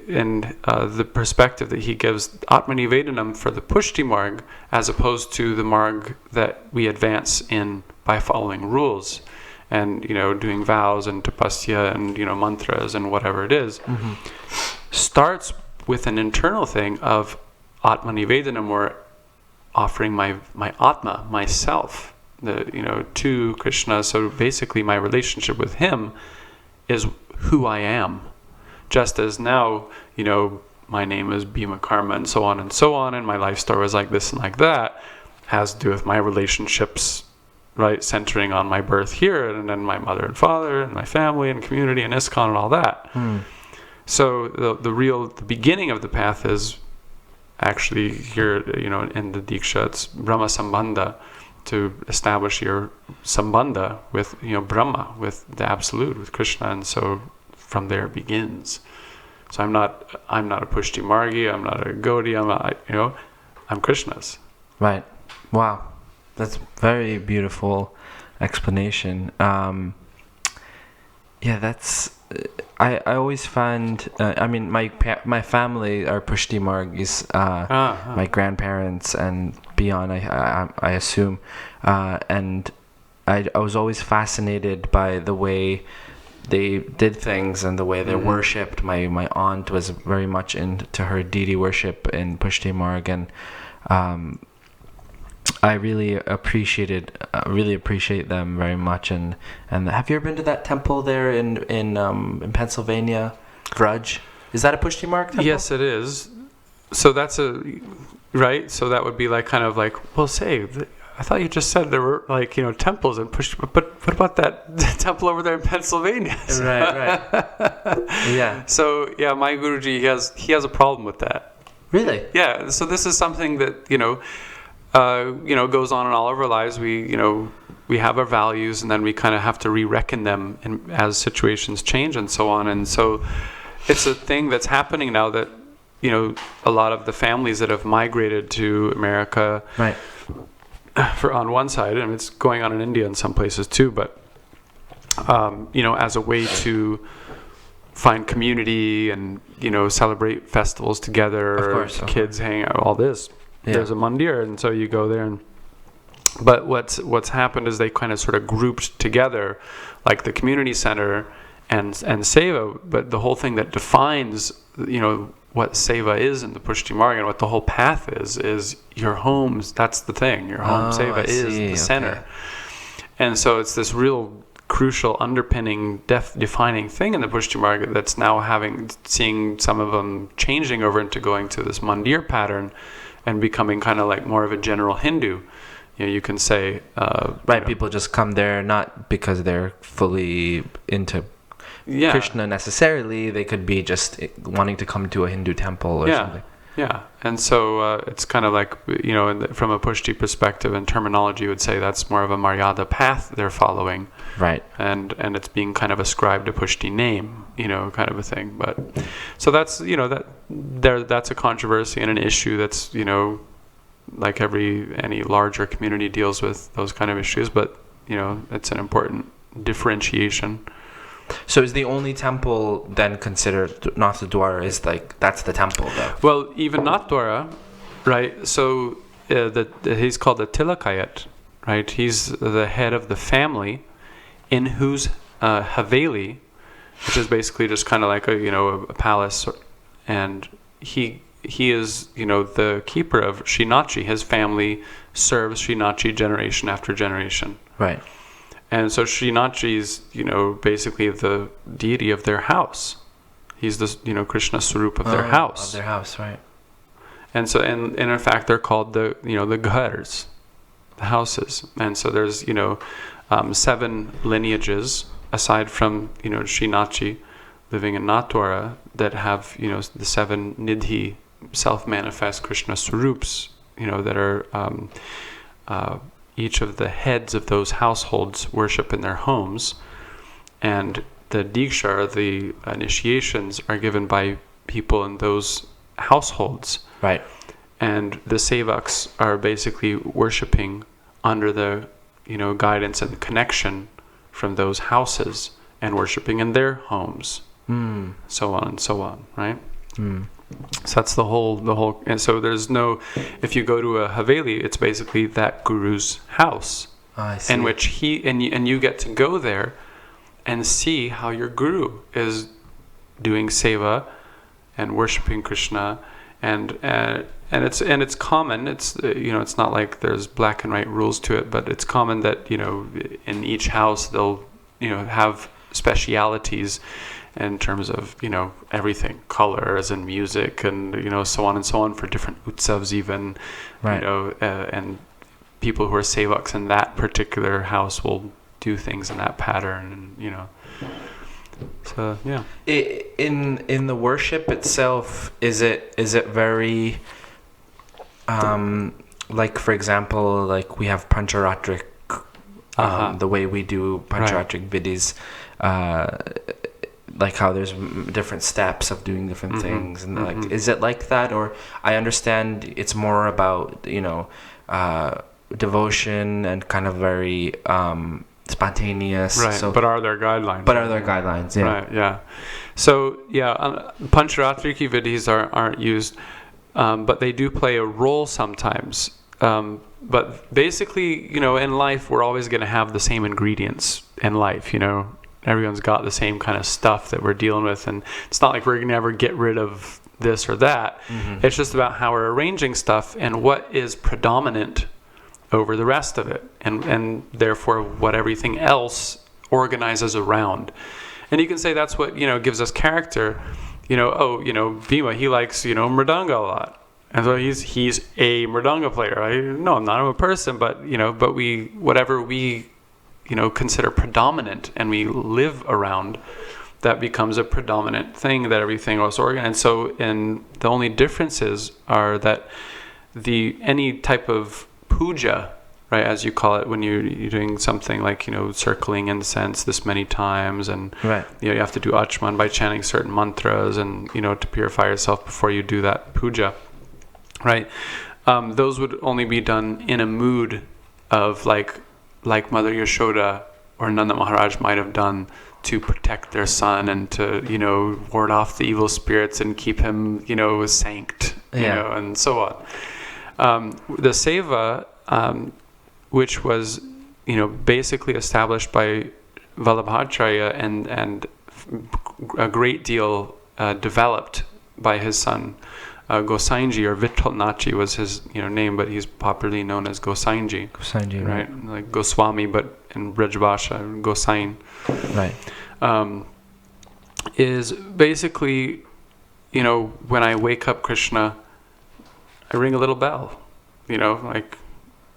in the perspective that he gives Atmanivedanam for the Pushti Marg, as opposed to the Marg that we advance in by following rules and, doing vows and tapasya and, mantras and whatever it is, starts with an internal thing of Atma Nivedanam, or offering my Atma, myself, to Krishna. So basically my relationship with him is who I am. Just as now, my name is Bhima Karma and so on, and my life story was like this and like that, has to do with my relationships, right, centering on my birth here, and then my mother and father, and my family and community and ISKCON and all that. So the beginning of the path is actually here, in the Diksha, it's Brahma Sambandha, to establish your Sambandha with, Brahma, with the Absolute, with Krishna, and so from there it begins. So I'm not a Pushti Margi, I'm not a Gaudiya, I'm Krishna's. Right. Wow. That's very beautiful explanation. That's. I always find. My family are Pushti Margis. My grandparents and beyond. I assume, and I was always fascinated by the way they did things and the way they worshipped. My aunt was very much into her deity worship in Pushti Marg, and I really appreciate them very much. And have you ever been to that temple there in Pennsylvania, Vrudge? Is that a Pushti Marg temple? Yes, it is. So that's right. So that would be like kind of like, well, say, I thought you just said there were like temples in Pushti, but what about that temple over there in Pennsylvania? Right. Yeah. So yeah, my Guruji, he has a problem with that. Really? Yeah. So this is something that goes on in all of our lives. We have our values, and then we kind of have to re-reckon them as situations change and so on. And so it's a thing that's happening now that, a lot of the families that have migrated to America, right, for on one side, and it's going on in India in some places too, but, as a way to find community and, celebrate festivals together, of course, kids hang out, all this. Yeah. There's a mandir, and so you go there. But what's happened is they kind of sort of grouped together, like the community center and seva. But the whole thing that defines, what seva is in the Pushti Marg and what the whole path is your homes. That's the thing. Your home seva is the center. And so it's this real crucial underpinning, defining thing in the Pushti Marg that's now seeing some of them changing over into going to this mandir pattern and becoming kind of like more of a general Hindu. You can say... people just come there not because they're fully into Krishna necessarily. They could be just wanting to come to a Hindu temple or something. Yeah, and so it's kind of like, from a Pushti perspective and terminology, you would say that's more of a Maryada path they're following. Right. And it's being kind of ascribed a Pushti name, kind of a thing. But so that's, that's a controversy and an issue that's, like any larger community deals with those kind of issues. But, it's an important differentiation. So is the only temple then considered Nathdwara is like, that's the temple though? Well, even Nathdwara, right? So he's called the Tilakayat, right? He's the head of the family in whose Haveli, which is basically just kind of like a palace, and he is, the keeper of Srinachi. His family serves Srinachi generation after generation. Right. And so Srinachi is, basically the deity of their house. He's the, Krishna Swarup of their house. Of their house, right. And so, and in fact, they're called the ghars, the houses. And so there's, 7 lineages, aside from, Srinachi living in Nathdwara, that have, the 7 nidhi, self-manifest Krishna Swarups, that are... each of the heads of those households worship in their homes, and the diksha, or the initiations, are given by people in those households. Right. And the sevaks are basically worshiping under the, guidance and connection from those houses, and worshiping in their homes, so on and so on, right? So that's the whole, and so there's no, if you go to a Haveli, it's basically that guru's house, in which and you get to go there and see how your guru is doing seva worshiping Krishna, and it's common. It's it's not like there's black and white rules to it, but it's common that in each house they'll have specialities in terms of everything, colors and music, and so on and so on for different utsavs even, right. And people who are sevaks in that particular house will do things in that pattern, and so yeah. In the worship itself, is it very like, for example, like we have Pancharatric, the way we do Pancharatric vidis, like how there's different steps of doing different things, and like, is it like that? Or I understand it's more about devotion and kind of very spontaneous. Right. So, but are there guidelines? Yeah. Right. Yeah. So yeah, Pancharatriki vidhis aren't used, but they do play a role sometimes. But basically, in life, we're always going to have the same ingredients in life. Everyone's got the same kind of stuff that we're dealing with, and it's not like we're going to ever get rid of this or that. It's just about how we're arranging stuff and what is predominant over the rest of it, and therefore what everything else organizes around. And you can say that's what gives us character. Bhima, he likes mridanga a lot, and so he's a mridanga player. No, I'm not. I'm a person, but we whatever we consider predominant and we live around, that becomes a predominant thing that everything else organizes. So the only differences are that any type of puja, right, as you call it, when you're doing something like circling incense this many times, and right. You have to do achman by chanting certain mantras, and to purify yourself before you do that puja, right? Those would only be done in a mood of like Mother Yashoda or Nanda Maharaj might have done to protect their son and to ward off the evil spirits and keep him sanct, and so on. The seva, which was basically established by Vallabhacharya and a great deal developed by his son Gosainji, or Vittalnachi was his name, but he's popularly known as Gosainji. Gosainji, right? Like Goswami, but in Brajbhasha, Gosain. Right. Is basically, when I wake up Krishna, I ring a little bell.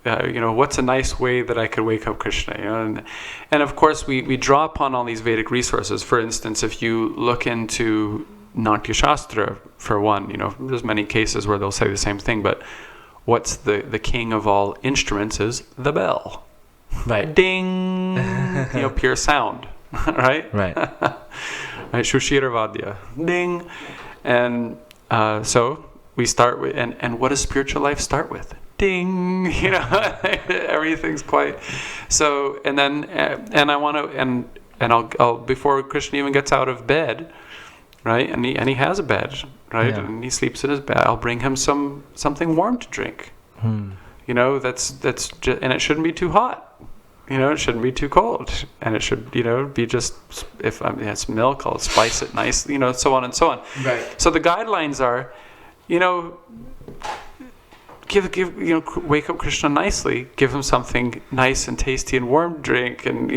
What's a nice way that I could wake up Krishna? And of course we draw upon all these Vedic resources. For instance, if you look into Natya Shastra, for one, there's many cases where they'll say the same thing, but what's the king of all instruments is the bell. Right. Ding! Pure sound. Right? Right. Right, Shushira Vadya. Ding! And so we start with, and what does spiritual life start with? Ding! Everything's quite. So, and then, and I want to, and I'll before Krishna even gets out of bed, right? And he has a bed, right? Yeah. And he sleeps in his bed. I'll bring him something warm to drink. That's just, and it shouldn't be too hot. It shouldn't be too cold, and it should, be just, if it's milk, I'll spice it nice, so on and so on. Right. So the guidelines are, wake up Krishna nicely, give him something nice and tasty and warm to drink, and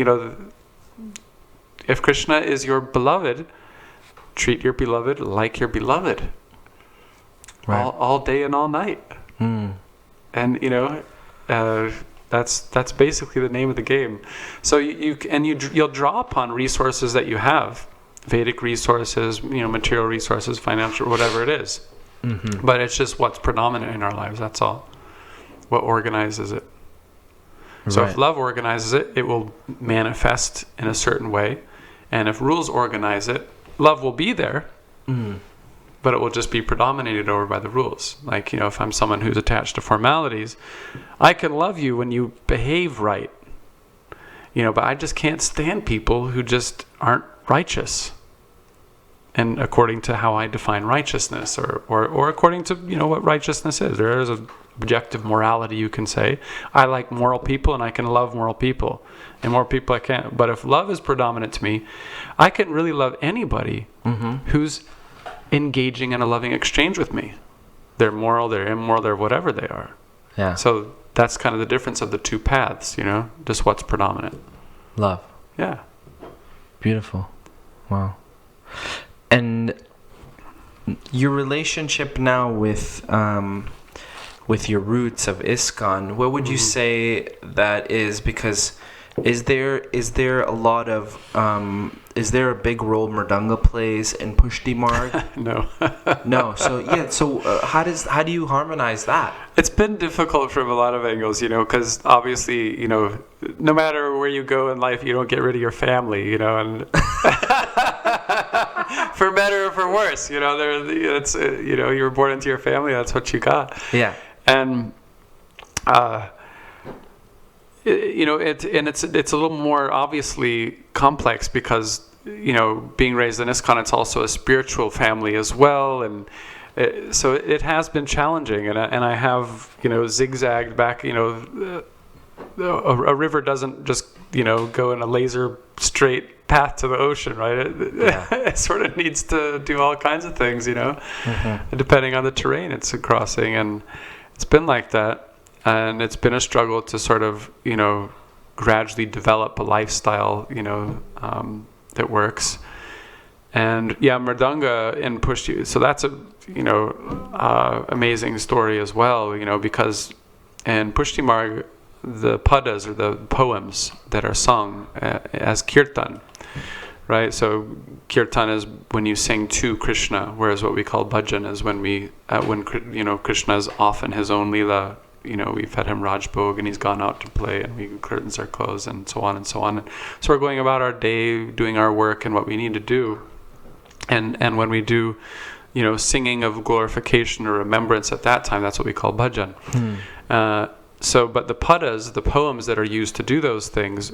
if Krishna is your beloved, treat your beloved like your beloved, right. all day and all night, and that's basically the name of the game. So you'll draw upon resources that you have, Vedic resources, material resources, financial, whatever it is. Mm-hmm. But it's just what's predominant in our lives, that's all. What organizes it. So right. If love organizes it, it will manifest in a certain way. And if rules organize it, love will be there, but it will just be predominated over by the rules. Like, if I'm someone who's attached to formalities, I can love you when you behave right. But I just can't stand people who just aren't righteous. And according to how I define righteousness, or according to what righteousness is, there is an objective morality. You can say, I like moral people and I can love moral people, and moral people I can't. But if love is predominant to me, I can really love anybody who's engaging in a loving exchange with me. They're moral, they're immoral, they're whatever they are. Yeah. So that's kind of the difference of the two paths, you know, just what's predominant. Love. Yeah. Beautiful. Wow. And your relationship now with your roots of ISKCON, what would you say that is? Because is there a lot of is there a big role Mrdanga plays in Pushti Marg? No. No. So yeah. So how do you harmonize that? It's been difficult from a lot of angles, you know, because obviously, you know, no matter where you go in life, you don't get rid of your family, you know, and for better or for worse, you know, it's you know, you were born into your family, that's what you got. Yeah. And you know, it's a little more obviously complex because, you know, being raised in ISKCON, it's also a spiritual family as well, and so it has been challenging, and I have, you know, zigzagged back. You know, a river doesn't just, you know, go in a laser straight path to the ocean, right? It sort of needs to do all kinds of things, you know, depending on the terrain it's crossing, and it's been like that. And it's been a struggle to sort of, you know, gradually develop a lifestyle, you know, that works. And yeah, Mrdanga in Pushti, so that's a, you know, amazing story as well, you know, because in Pushti Marg, the padas, or the poems that are sung as Kirtan, right? So Kirtan is when you sing to Krishna, whereas what we call bhajan is when you know, Krishna is often his own Leela. You know, we've had him Rajbhog and he's gone out to play and curtains are closed and so on and so on. So we're going about our day, doing our work and what we need to do. And when we do, you know, singing of glorification or remembrance at that time, that's what we call bhajan. But the padas, the poems that are used to do those things,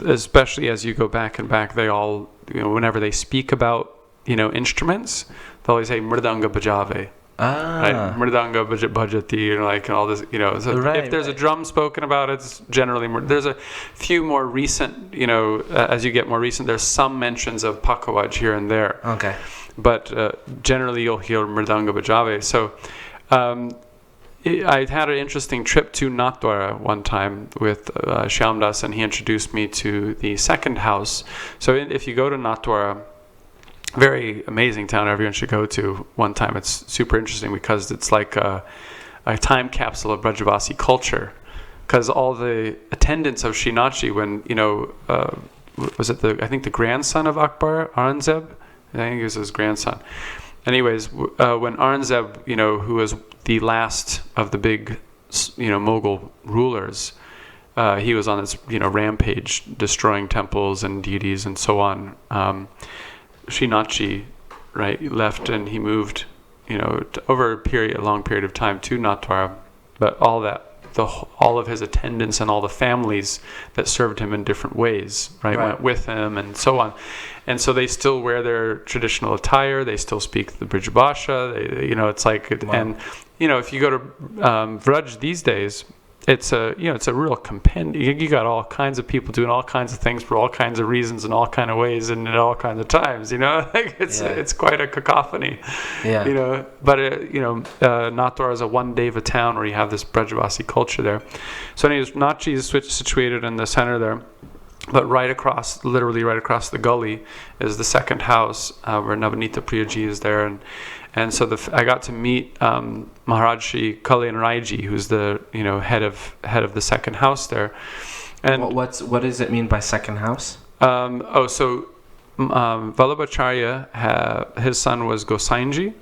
especially as you go back and back, they all, you know, whenever they speak about, you know, instruments, they always say Mrdanga bajave. Right? Mrdanga bhajati, you know, like, and all this, you know. So if there's a drum spoken about, it's generally there's a few more recent, you know, as you get more recent, there's some mentions of pakawaj here and there. Okay. But generally, you'll hear Mrdanga bhajave. So I had an interesting trip to Nathdwara one time with Shyamdas, and he introduced me to the second house. So if you go to Nathdwara, very amazing town everyone should go to one time. It's super interesting because it's like a time capsule of Brajavasi culture, because all the attendants of Srinathji, when, you know, was it I think the grandson of Akbar, Aurangzeb? I think it was his grandson. Anyways, when Aurangzeb, you know, who was the last of the big, you know, Mughal rulers, he was on this, you know, rampage, destroying temples and deities and so on. Srinathji, right, left and he moved, you know, over a long period of time to Nathdwara, but all of his attendants and all the families that served him in different ways, right, went with him and so on. And so they still wear their traditional attire, they still speak the Brij Bhasha, you know, it's like, and, you know, if you go to Vraj these days, it's a real compendium. You got all kinds of people doing all kinds of things for all kinds of reasons and all kind of ways and at all kinds of times, you know. Like it's quite a cacophony, you know. But you know, Nathdwara is a one-deva town where you have this Brajavasi culture there. So anyways, Nathji is situated in the center there, but literally right across the gully is the second house where Navanita Priyaji is there, and so I got to meet Maharaj Shri Kalyan Raiji, who's the, you know, head of the second house there. And what does it mean by second house? So Vallabhacharya, his son was Gosainji,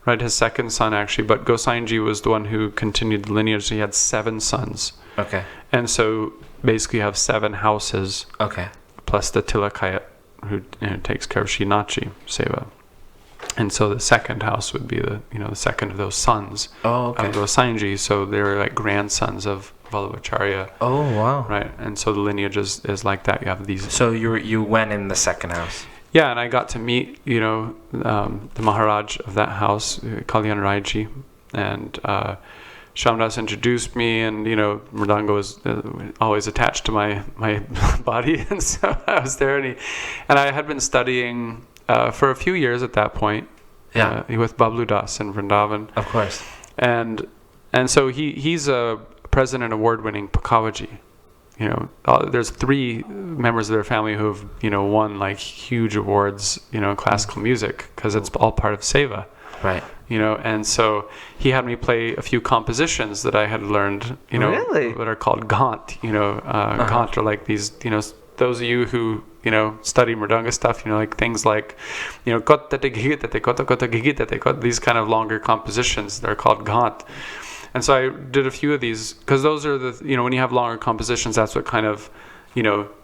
right? His second son actually, but Gosainji was the one who continued the lineage. So he had 7 sons. Okay. And so basically you have 7 houses. Okay. Plus the Tilakayat, who, you know, takes care of Srinathji Seva. And so the second house would be the second of those sons of Gosainji. So they were like grandsons of Vallabhacharya. Oh, wow. Right. And so the lineage is like that. You have these. So you went in the second house. Yeah, and I got to meet, you know, the Maharaj of that house, Kalyan Raiji, and Shyamdas introduced me, and, you know, Mrdanga was always attached to my body, and so I was there, and I had been studying for a few years at that point. Yeah. With Bablu Das in Vrindavan. Of course. And so he's a President Award-winning Pakavaji. There's 3 members of their family who've won like huge awards in classical music, because it's all part of seva. Right. And so he had me play a few compositions that I had learned, Really? that are called Gaunt. Gaunt are like these, those of you who, study Mrdanga stuff, like things like, these kind of longer compositions, they're called Gaunt. And so I did a few of these, because those are the, when you have longer compositions, that's what kind of,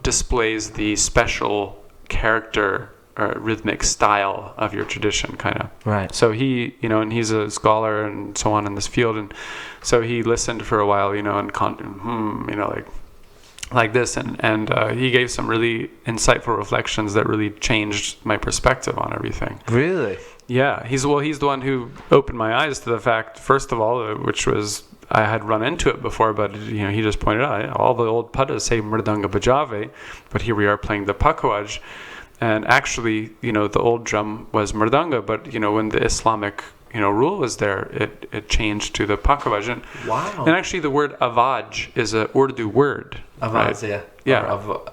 displays the special character or rhythmic style of your tradition, kind of. Right. So he, and he's a scholar and so on in this field, and so he listened for a while, and like this, and he gave some really insightful reflections that really changed my perspective on everything. Really? Yeah, he's the one who opened my eyes to the fact, first of all, which was I had run into it before, but he just pointed out all the old padas say Mrdanga bajave, but here we are playing the pakawaj, and actually, the old drum was Mrdanga, but when the Islamic rule was there, it changed to the pakawaj. Wow. And actually, the word avaj is a Urdu word. Avaz, right? yeah. Yeah.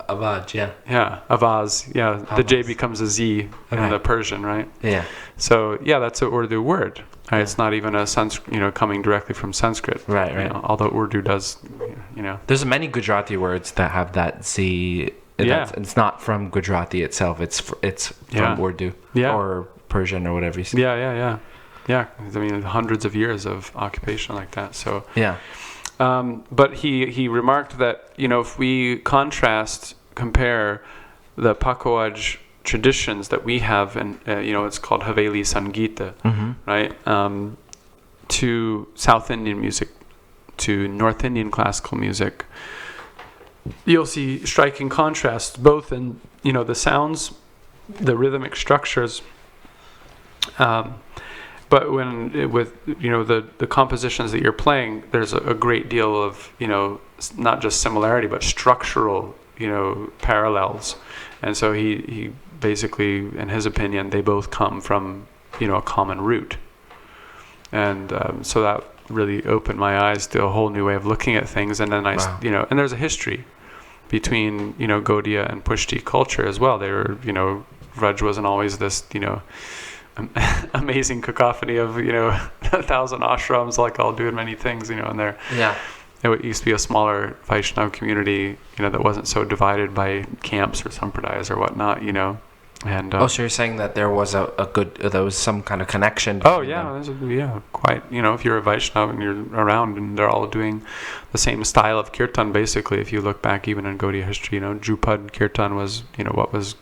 Avaj, yeah. Yeah, avaz. Yeah, Avaz. the J becomes a Z in the Persian, right? Yeah. So yeah, that's an Urdu word. Right? It's not even a Sanskrit, coming directly from Sanskrit. Right. Although Urdu does, There's many Gujarati words that have that Z. Yeah. It's not from Gujarati itself. It's from Urdu or Persian or whatever you say. Yeah. I mean, hundreds of years of occupation like that. So yeah. But he remarked that if we compare the Pakawaj traditions that we have, and it's called Haveli Sangita, right, to South Indian music, to North Indian classical music, you'll see striking contrasts both in the sounds, the rhythmic structures. But with the compositions that you're playing, there's a great deal of not just similarity but structural parallels, and so he basically, in his opinion, they both come from a common root, and so that really opened my eyes to a whole new way of looking at things. And then and there's a history between Gaudiya and Pushti culture as well. They were Raj wasn't always this amazing cacophony of 1,000 ashrams, like all doing many things in there. Yeah. It used to be a smaller Vaishnava community that wasn't so divided by camps or sampradayas or whatnot, and so you're saying that there was there was some kind of connection. Oh yeah, quite. If you're a Vaishnava and you're around and they're all doing the same style of Kirtan, basically, if you look back even in Gaudiya history, Dhrupad Kirtan was what was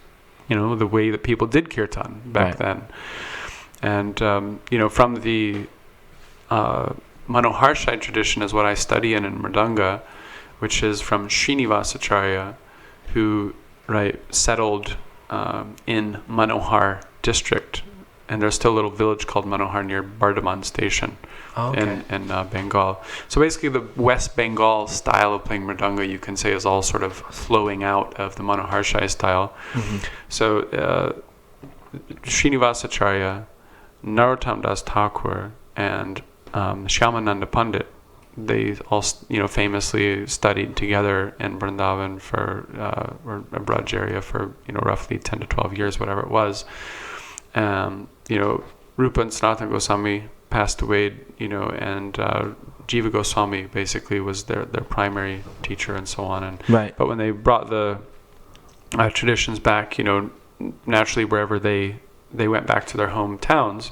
the way that people did Kirtan back then. And, from the Manoharshai tradition is what I study in Mrdanga, which is from Srinivasacharya, who, settled in Manohar district. And there's still a little village called Manohar near Bardhaman station in Bengal. So basically the West Bengal style of playing Mrdanga, you can say, is all sort of flowing out of the Manoharshai style. Mm-hmm. So Srinivasacharya, Narottam Das Thakur, and Shyamananda Pandit, they all famously studied together in Vrindavan for or a Braj area for roughly 10 to 12 years, whatever it was. Rupa and Sanatana Goswami passed away, and Jiva Goswami basically was their primary teacher and so on. And but when they brought the traditions back, naturally wherever they went back to their hometowns.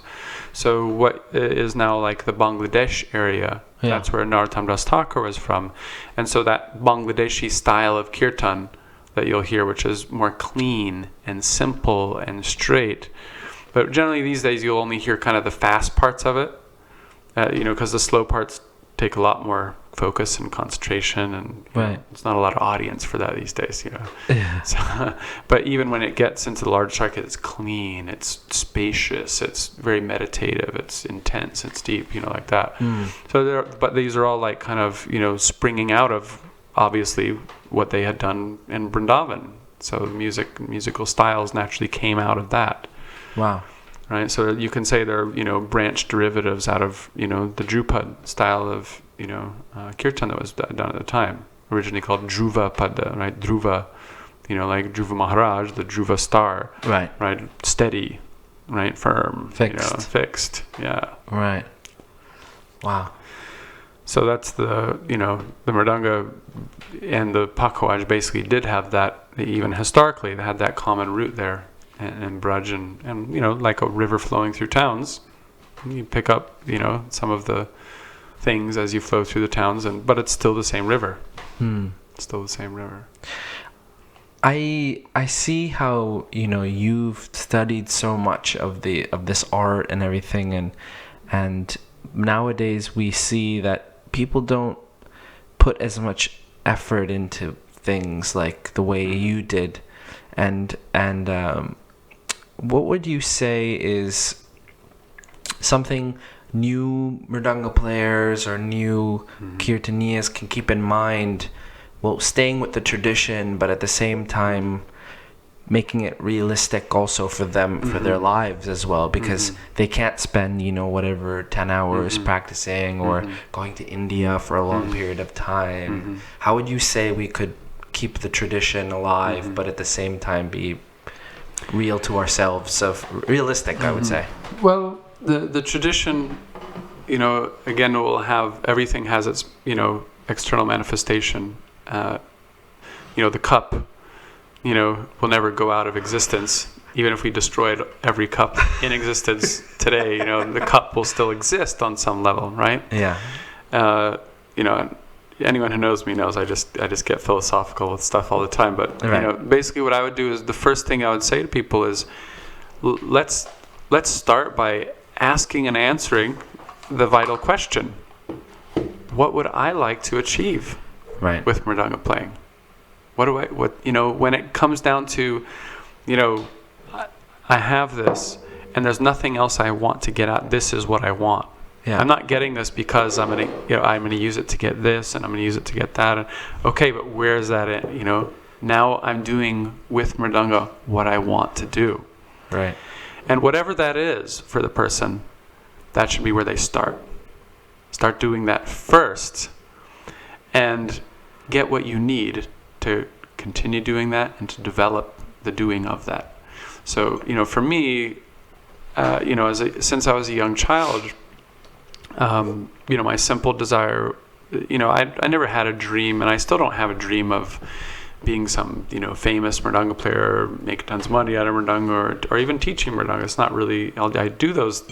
So what is now like the Bangladesh area, that's where Narottam Das Thakur was from. And so that Bangladeshi style of Kirtan that you'll hear, which is more clean and simple and straight. But generally these days you'll only hear kind of the fast parts of it, because the slow parts take a lot more focus and concentration, and it's not a lot of audience for that these days. So, but even when it gets into the large circuit, it's clean, it's spacious, it's very meditative, it's intense, it's deep, like that. So but these are all like kind of springing out of obviously what they had done in Vrindavan. So musical styles naturally came out of that. Wow. Right, so you can say they're, branch derivatives out of, the Dhrupad style of, Kirtan that was done at the time, originally called Dhruva Pada, right? Dhruva, like Dhruva Maharaj, the Dhruva star, Right. Right, steady, right, firm, Fixed. Fixed, yeah. Right. Wow. So that's the Mrdanga and the Pakhawaj basically did have that, even historically, they had that common root there. And Braj and like a river flowing through towns, you pick up some of the things as you flow through the towns, but it's still the same river. It's still the same river. I see how you've studied so much of this art and everything, and nowadays we see that people don't put as much effort into things like the way you did, and what would you say is something new Mrdanga players or new Kirtaniyas can keep in mind, well, staying with the tradition, but at the same time making it realistic also for them, for their lives as well, because they can't spend, whatever, 10 hours practicing or going to India for a long period of time. How would you say we could keep the tradition alive, but at the same time be real to ourselves, of realistic, I would say? Well, the tradition, again, will have, everything has its, external manifestation. The cup, will never go out of existence. Even if we destroyed every cup in existence today, the cup will still exist on some level, right? Yeah. Anyone who knows me knows I just get philosophical with stuff all the time. But Right. basically, what I would do is, the first thing I would say to people is, let's start by asking and answering the vital question: what would I like to achieve Right. with Mrdanga playing? When it comes down to, I have this and there's nothing else I want to get at. This is what I want. Yeah. I'm not getting this because I'm gonna use it to get this, and I'm gonna use it to get that. And okay, but where's that in? Now I'm doing with Mrdanga what I want to do. Right. And whatever that is for the person, that should be where they start. Start doing that first, and get what you need to continue doing that and to develop the doing of that. So, for me, since I was a young child, my simple desire, I never had a dream, and I still don't have a dream of being some, famous Mrdanga player, or make tons of money out of Mrdanga, or even teaching Mrdanga. It's not really, I do those,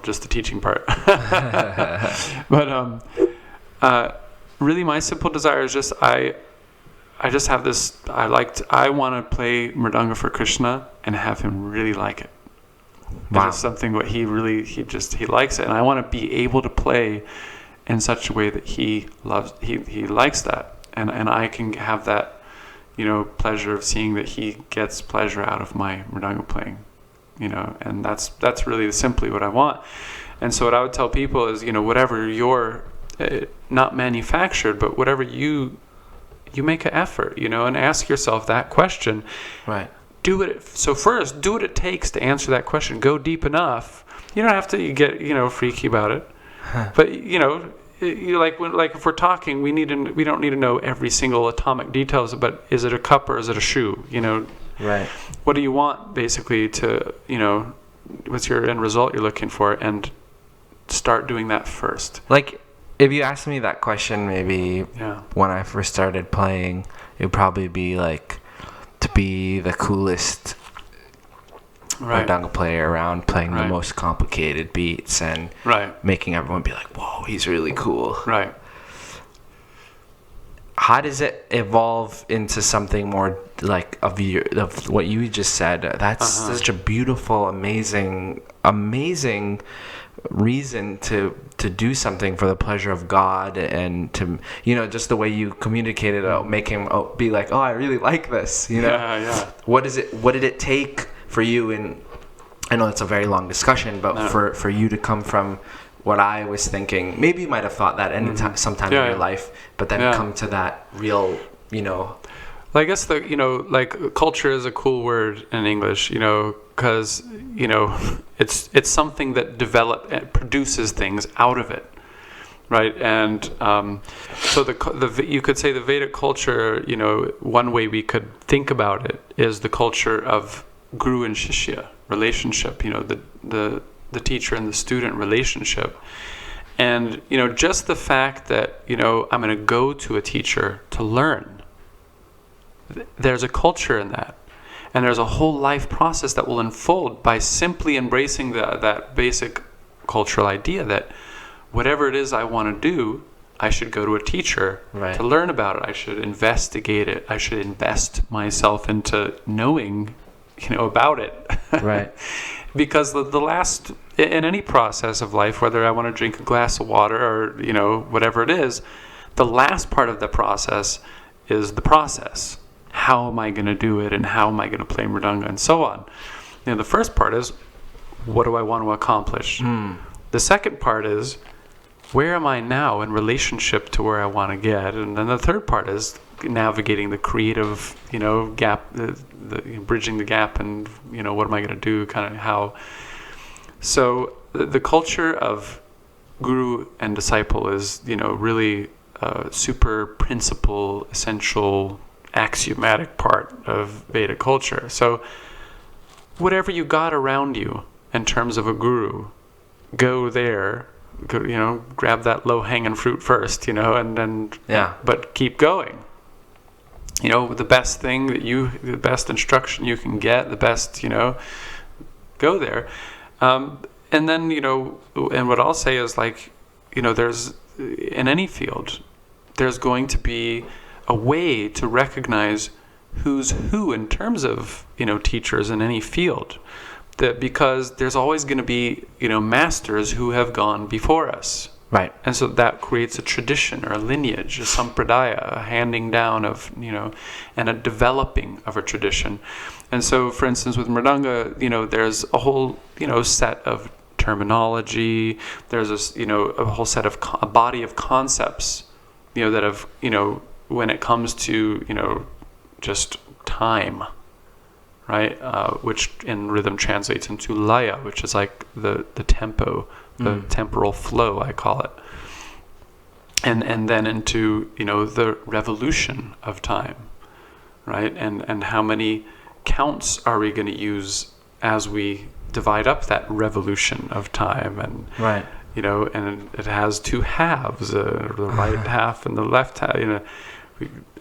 just the teaching part. But really my simple desire is just, I just have this, I want to play Mrdanga for Krishna and have him really like it. Wow. It's something what he likes it, and I want to be able to play in such a way that he loves, he likes that, and I can have that, pleasure of seeing that he gets pleasure out of my Mrdanga playing, and that's really simply what I want. And so what I would tell people is, whatever you're not manufactured, but whatever you make an effort, and ask yourself that question. Right. So first, do what it takes to answer that question. Go deep enough. You don't have to get, freaky about it. But, like if we're talking, we don't need to know every single atomic details, but is it a cup or is it a shoe? Right. What do you want, basically, to, what's your end result you're looking for, and start doing that first. Like, if you asked me that question maybe when I first started playing, it would probably be like, to be the coolest Mrdanga player around, playing the most complicated beats and making everyone be like, whoa, he's really cool. Right. How does it evolve into something more like of what you just said? That's such a beautiful, amazing reason to do something for the pleasure of God, and to, just the way you communicated it, make him be like, oh, I really like this, What did it take for you? And I know it's a very long discussion, but for you to come from what I was thinking, maybe you might have thought that sometime in your life, but then come to that real, Well, I guess like culture is a cool word in English, because it's something that produces things out of it, right? And so you could say the Vedic culture, one way we could think about it is the culture of guru and shishya relationship, the teacher and the student relationship. And just the fact that I'm going to go to a teacher to learn. There's a culture in that, and there's a whole life process that will unfold by simply embracing that basic cultural idea that whatever it is I want to do, I should go to a teacher to learn about it. I should investigate it. I should invest myself into knowing, about it. Right. Because the last, in any process of life, whether I want to drink a glass of water or whatever it is, the last part of the process is the process. How am I going to do it, and how am I going to play mridanga, and so on. The first part is, what do I want to accomplish? The second part is, where am I now in relationship to where I want to get? And then the third part is navigating the creative, gap, the bridging the gap, and what am I going to do? Kind of how. So the culture of guru and disciple is really super principle, essential, axiomatic part of Vedic culture. So whatever you got around you in terms of a guru, go there, grab that low-hanging fruit first, and then, but keep going. The best thing the best instruction you can get, the best, go there. And then, and what I'll say is there's, in any field, there's going to be a way to recognize who's who in terms of teachers in any field, because there's always going to be masters who have gone before us, right? And so that creates a tradition or a lineage, a sampradaya, a handing down of and a developing of a tradition. And so, for instance, with mridanga, there's a whole set of terminology. There's a whole set of a body of concepts that have when it comes to, just time, right? Which in rhythm translates into laya, which is like the tempo, the temporal flow, I call it. And then into, the revolution of time, right? And how many counts are we going to use as we divide up that revolution of time? And, right. And it has two halves, the right half and the left half,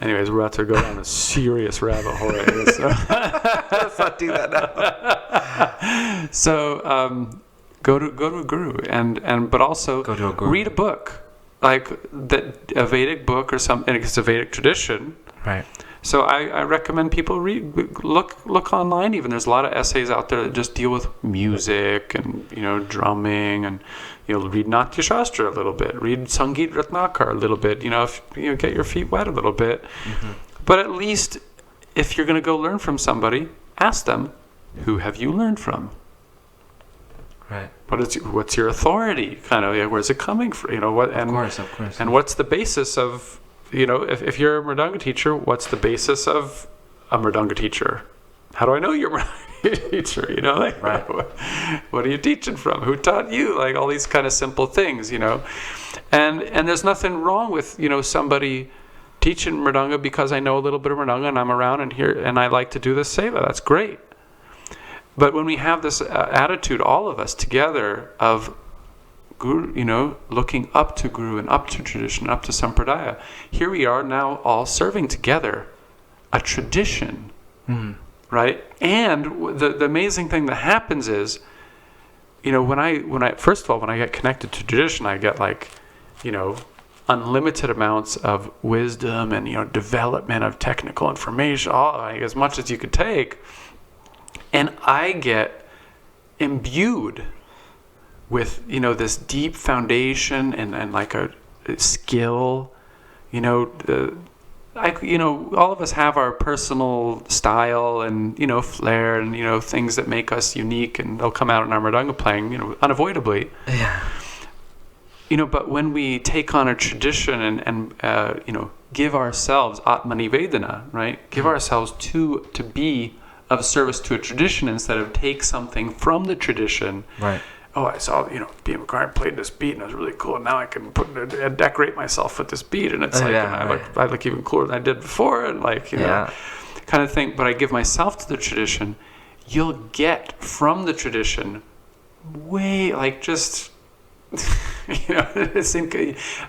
Anyways, we're about to go down a serious rabbit hole right here. So. Let's not do that now. So go to a guru, but also go to a guru. Read a book, like a Vedic book or something. It's a Vedic tradition, right? So I recommend people look online. Even there's a lot of essays out there that just deal with music and drumming, and read Natya Shastra a little bit, read Sangeet Ratnakar a little bit. If get your feet wet a little bit. Mm-hmm. But at least if you're going to go learn from somebody, ask them, who have you learned from? Right. What's your authority? Kind of, where's it coming from? What? And, of course. And what's the basis of? If you're a mridanga teacher, what's the basis of a mridanga teacher? How do I know you're a mridanga teacher? Right. What are you teaching from? Who taught you? Like all these kind of simple things, And there's nothing wrong with, somebody teaching mridanga because I know a little bit of mridanga and I'm around and here and I like to do this seva. That's great. But when we have this attitude, all of us together, of guru, looking up to guru and up to tradition, up to sampradaya, here we are now all serving together a tradition, right? And the amazing thing that happens is, when I first of all, when I get connected to tradition, I get unlimited amounts of wisdom and development of technical information, as much as you could take, and I get imbued with this deep foundation and like a skill, all of us have our personal style and flair and things that make us unique, and they'll come out in our mridanga playing unavoidably. Yeah. but when we take on a tradition and give ourselves Atmanivedana, right? Give ourselves to be of service to a tradition instead of take something from the tradition. Right. Oh, I saw, Bhima Karma played this beat and it was really cool. And now I can decorate myself with this beat, and it's I look even cooler than I did before, and kind of thing. But I give myself to the tradition. You'll get from the tradition way just. It's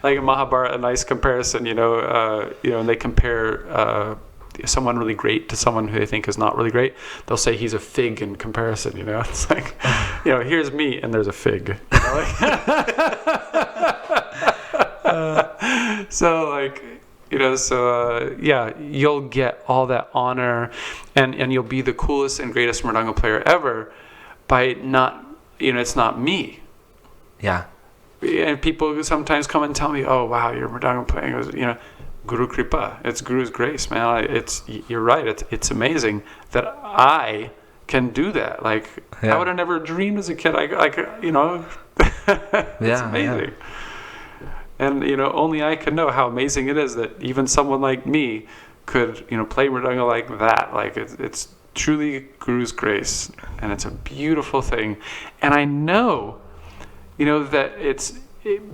like a Mahabharata, a nice comparison, and they compare someone really great to someone who they think is not really great. They'll say he's a fig in comparison, It's like, here's me and there's a fig. You'll get all that honor and you'll be the coolest and greatest Mrdanga player ever by not, it's not me. Yeah. And people sometimes come and tell me, "Oh, wow, your Mrdanga playing was, Guru Kripa. It's Guru's grace, man. You're right. It's amazing that I can do that. I would have never dreamed as a kid. It's amazing. Yeah. And only I can know how amazing it is that even someone like me could, play Mrdanga like that. It's truly Guru's grace, and it's a beautiful thing. And I know. That it's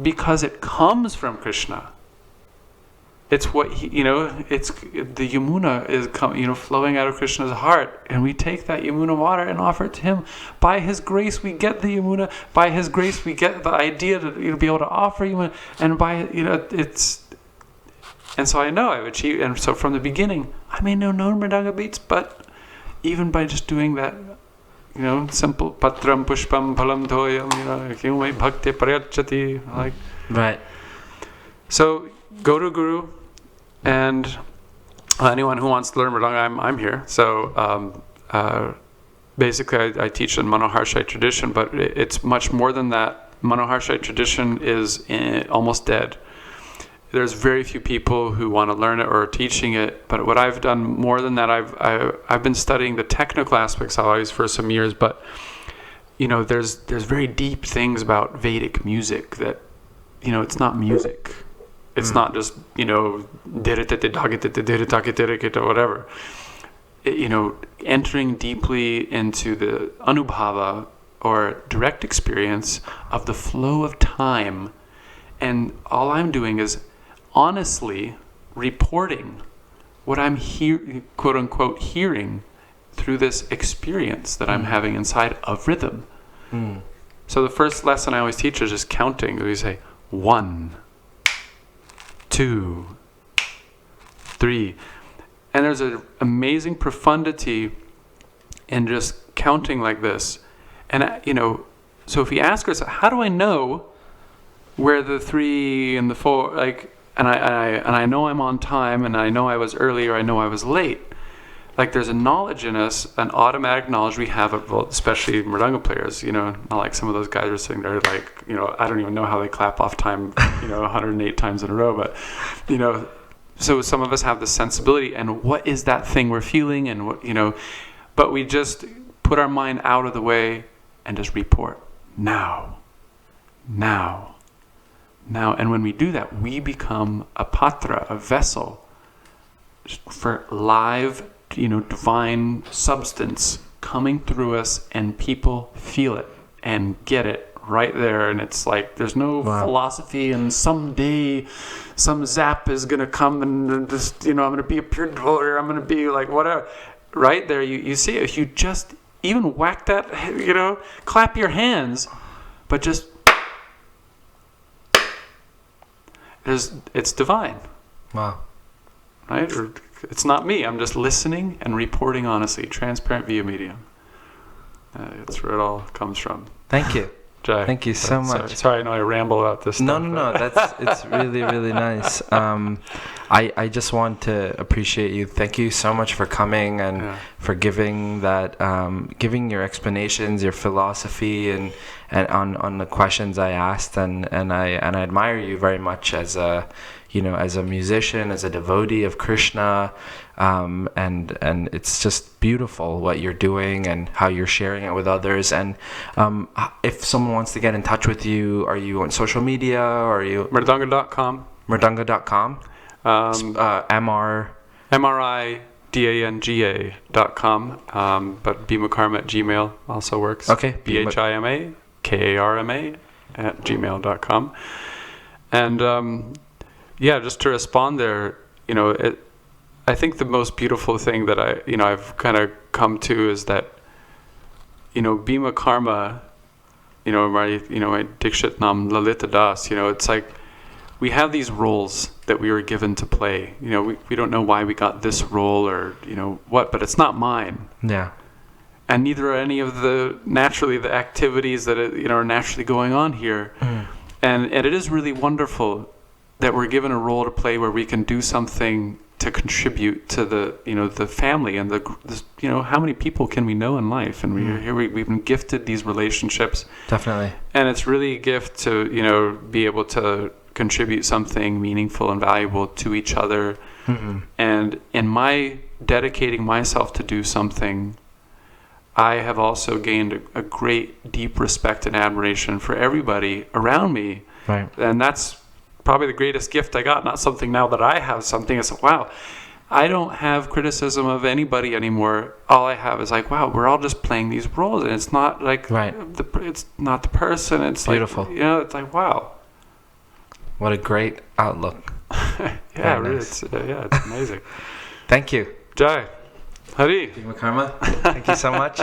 because it comes from Krishna. It's what it's the Yamuna is flowing out of Krishna's heart, and we take that Yamuna water and offer it to him. By his grace, we get the Yamuna. By his grace, we get the idea to be able to offer Yamuna, and it's. And so I know I've achieved, and so from the beginning, I may know no Mrdanga beats, but even by just doing that. Simple patram pushpam phalam thoyam, kyumai bhakti prayachati, Right. So go to Guru, and anyone who wants to learn Mrdanga, I'm here. So basically I teach in Manoharshai tradition, but it's much more than that. Manoharshai tradition is almost dead. There's very few people who want to learn it or are teaching it. But what I've done more than that, I've been studying the technical aspects always for some years. But there's very deep things about Vedic music that it's not music. It's not just or whatever. Entering deeply into the anubhava or direct experience of the flow of time, and all I'm doing is honestly reporting what I'm quote unquote hearing through this experience that I'm having inside of rhythm. So the first lesson I always teach is just counting. We say 1, 2, 3, and there's an amazing profundity in just counting like this. And so if we ask ourselves, how do I know where the 3 and the 4, and I know I'm on time, and I know I was early, or I know I was late. There's a knowledge in us, an automatic knowledge we have, especially Mrdanga players, not like some of those guys are sitting there I don't even know how they clap off time, 108 times in a row, but, so some of us have the sensibility, and what is that thing we're feeling, and what, but we just put our mind out of the way and just report, now, and when we do that, we become a patra, a vessel for live, divine substance coming through us, and people feel it and get it right there. And it's there's no philosophy, and someday some zap is going to come and just, I'm going to be a pure devoter, I'm going to be whatever. Right there, you see it. If you just even whack that, clap your hands, but just, it's divine. Wow. Right? Or it's not me. I'm just listening and reporting honestly. Transparent via medium. That's where it all comes from. Thank you. Jai. Thank you so much. Sorry, I know I ramble about this stuff. No. It's really, really nice. I just want to appreciate you. Thank you so much for coming and for giving that, giving your explanations, your philosophy, and on the questions I asked, and I admire you very much as a as a musician, as a devotee of Krishna, and it's just beautiful what you're doing and how you're sharing it with others. And if someone wants to get in touch with you, are you on social media, or are you Mrdanga.com. Mrdanga.com? MRIDANGA.com, but Bhima Karma at Gmail also works. Okay. BHIMA KARMA at gmail.com. And just to respond there, I think the most beautiful thing that I've kind of come to is that, Bhima Karma, my Dikshit Nam Lalita Das, it's like we have these roles that we were given to play. We don't know why we got this role or, what, but it's not mine. Yeah. And neither are any of the activities that are naturally going on here. And it is really wonderful that we're given a role to play where we can do something to contribute to the family and how many people can we know in life? And we've been gifted these relationships. Definitely. And it's really a gift to be able to contribute something meaningful and valuable to each other. And in my dedicating myself to do something, I have also gained a great deep respect and admiration for everybody around me. Right. And that's probably the greatest gift I got. Not something now that I have something. It's like, wow, I don't have criticism of anybody anymore. All I have is like, wow, we're all just playing these roles, and it's not like it's not the person. It's beautiful. Like, it's like, wow. What a great outlook. Yeah, really, nice. It's amazing. Thank you. Jai. Hari. Bhima Karma. Thank you so much.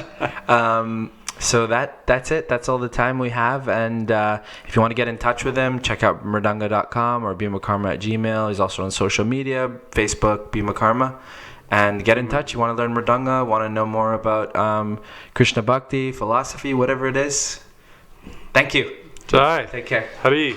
So that's it. That's all the time we have. And if you want to get in touch with him, check out mrdanga.com or Bhima Karma at Gmail. He's also on social media, Facebook, Bhima Karma. And get in touch. You want to learn Mrdanga, want to know more about Krishna Bhakti, philosophy, whatever it is. Thank you. Jai. Take care. Hari.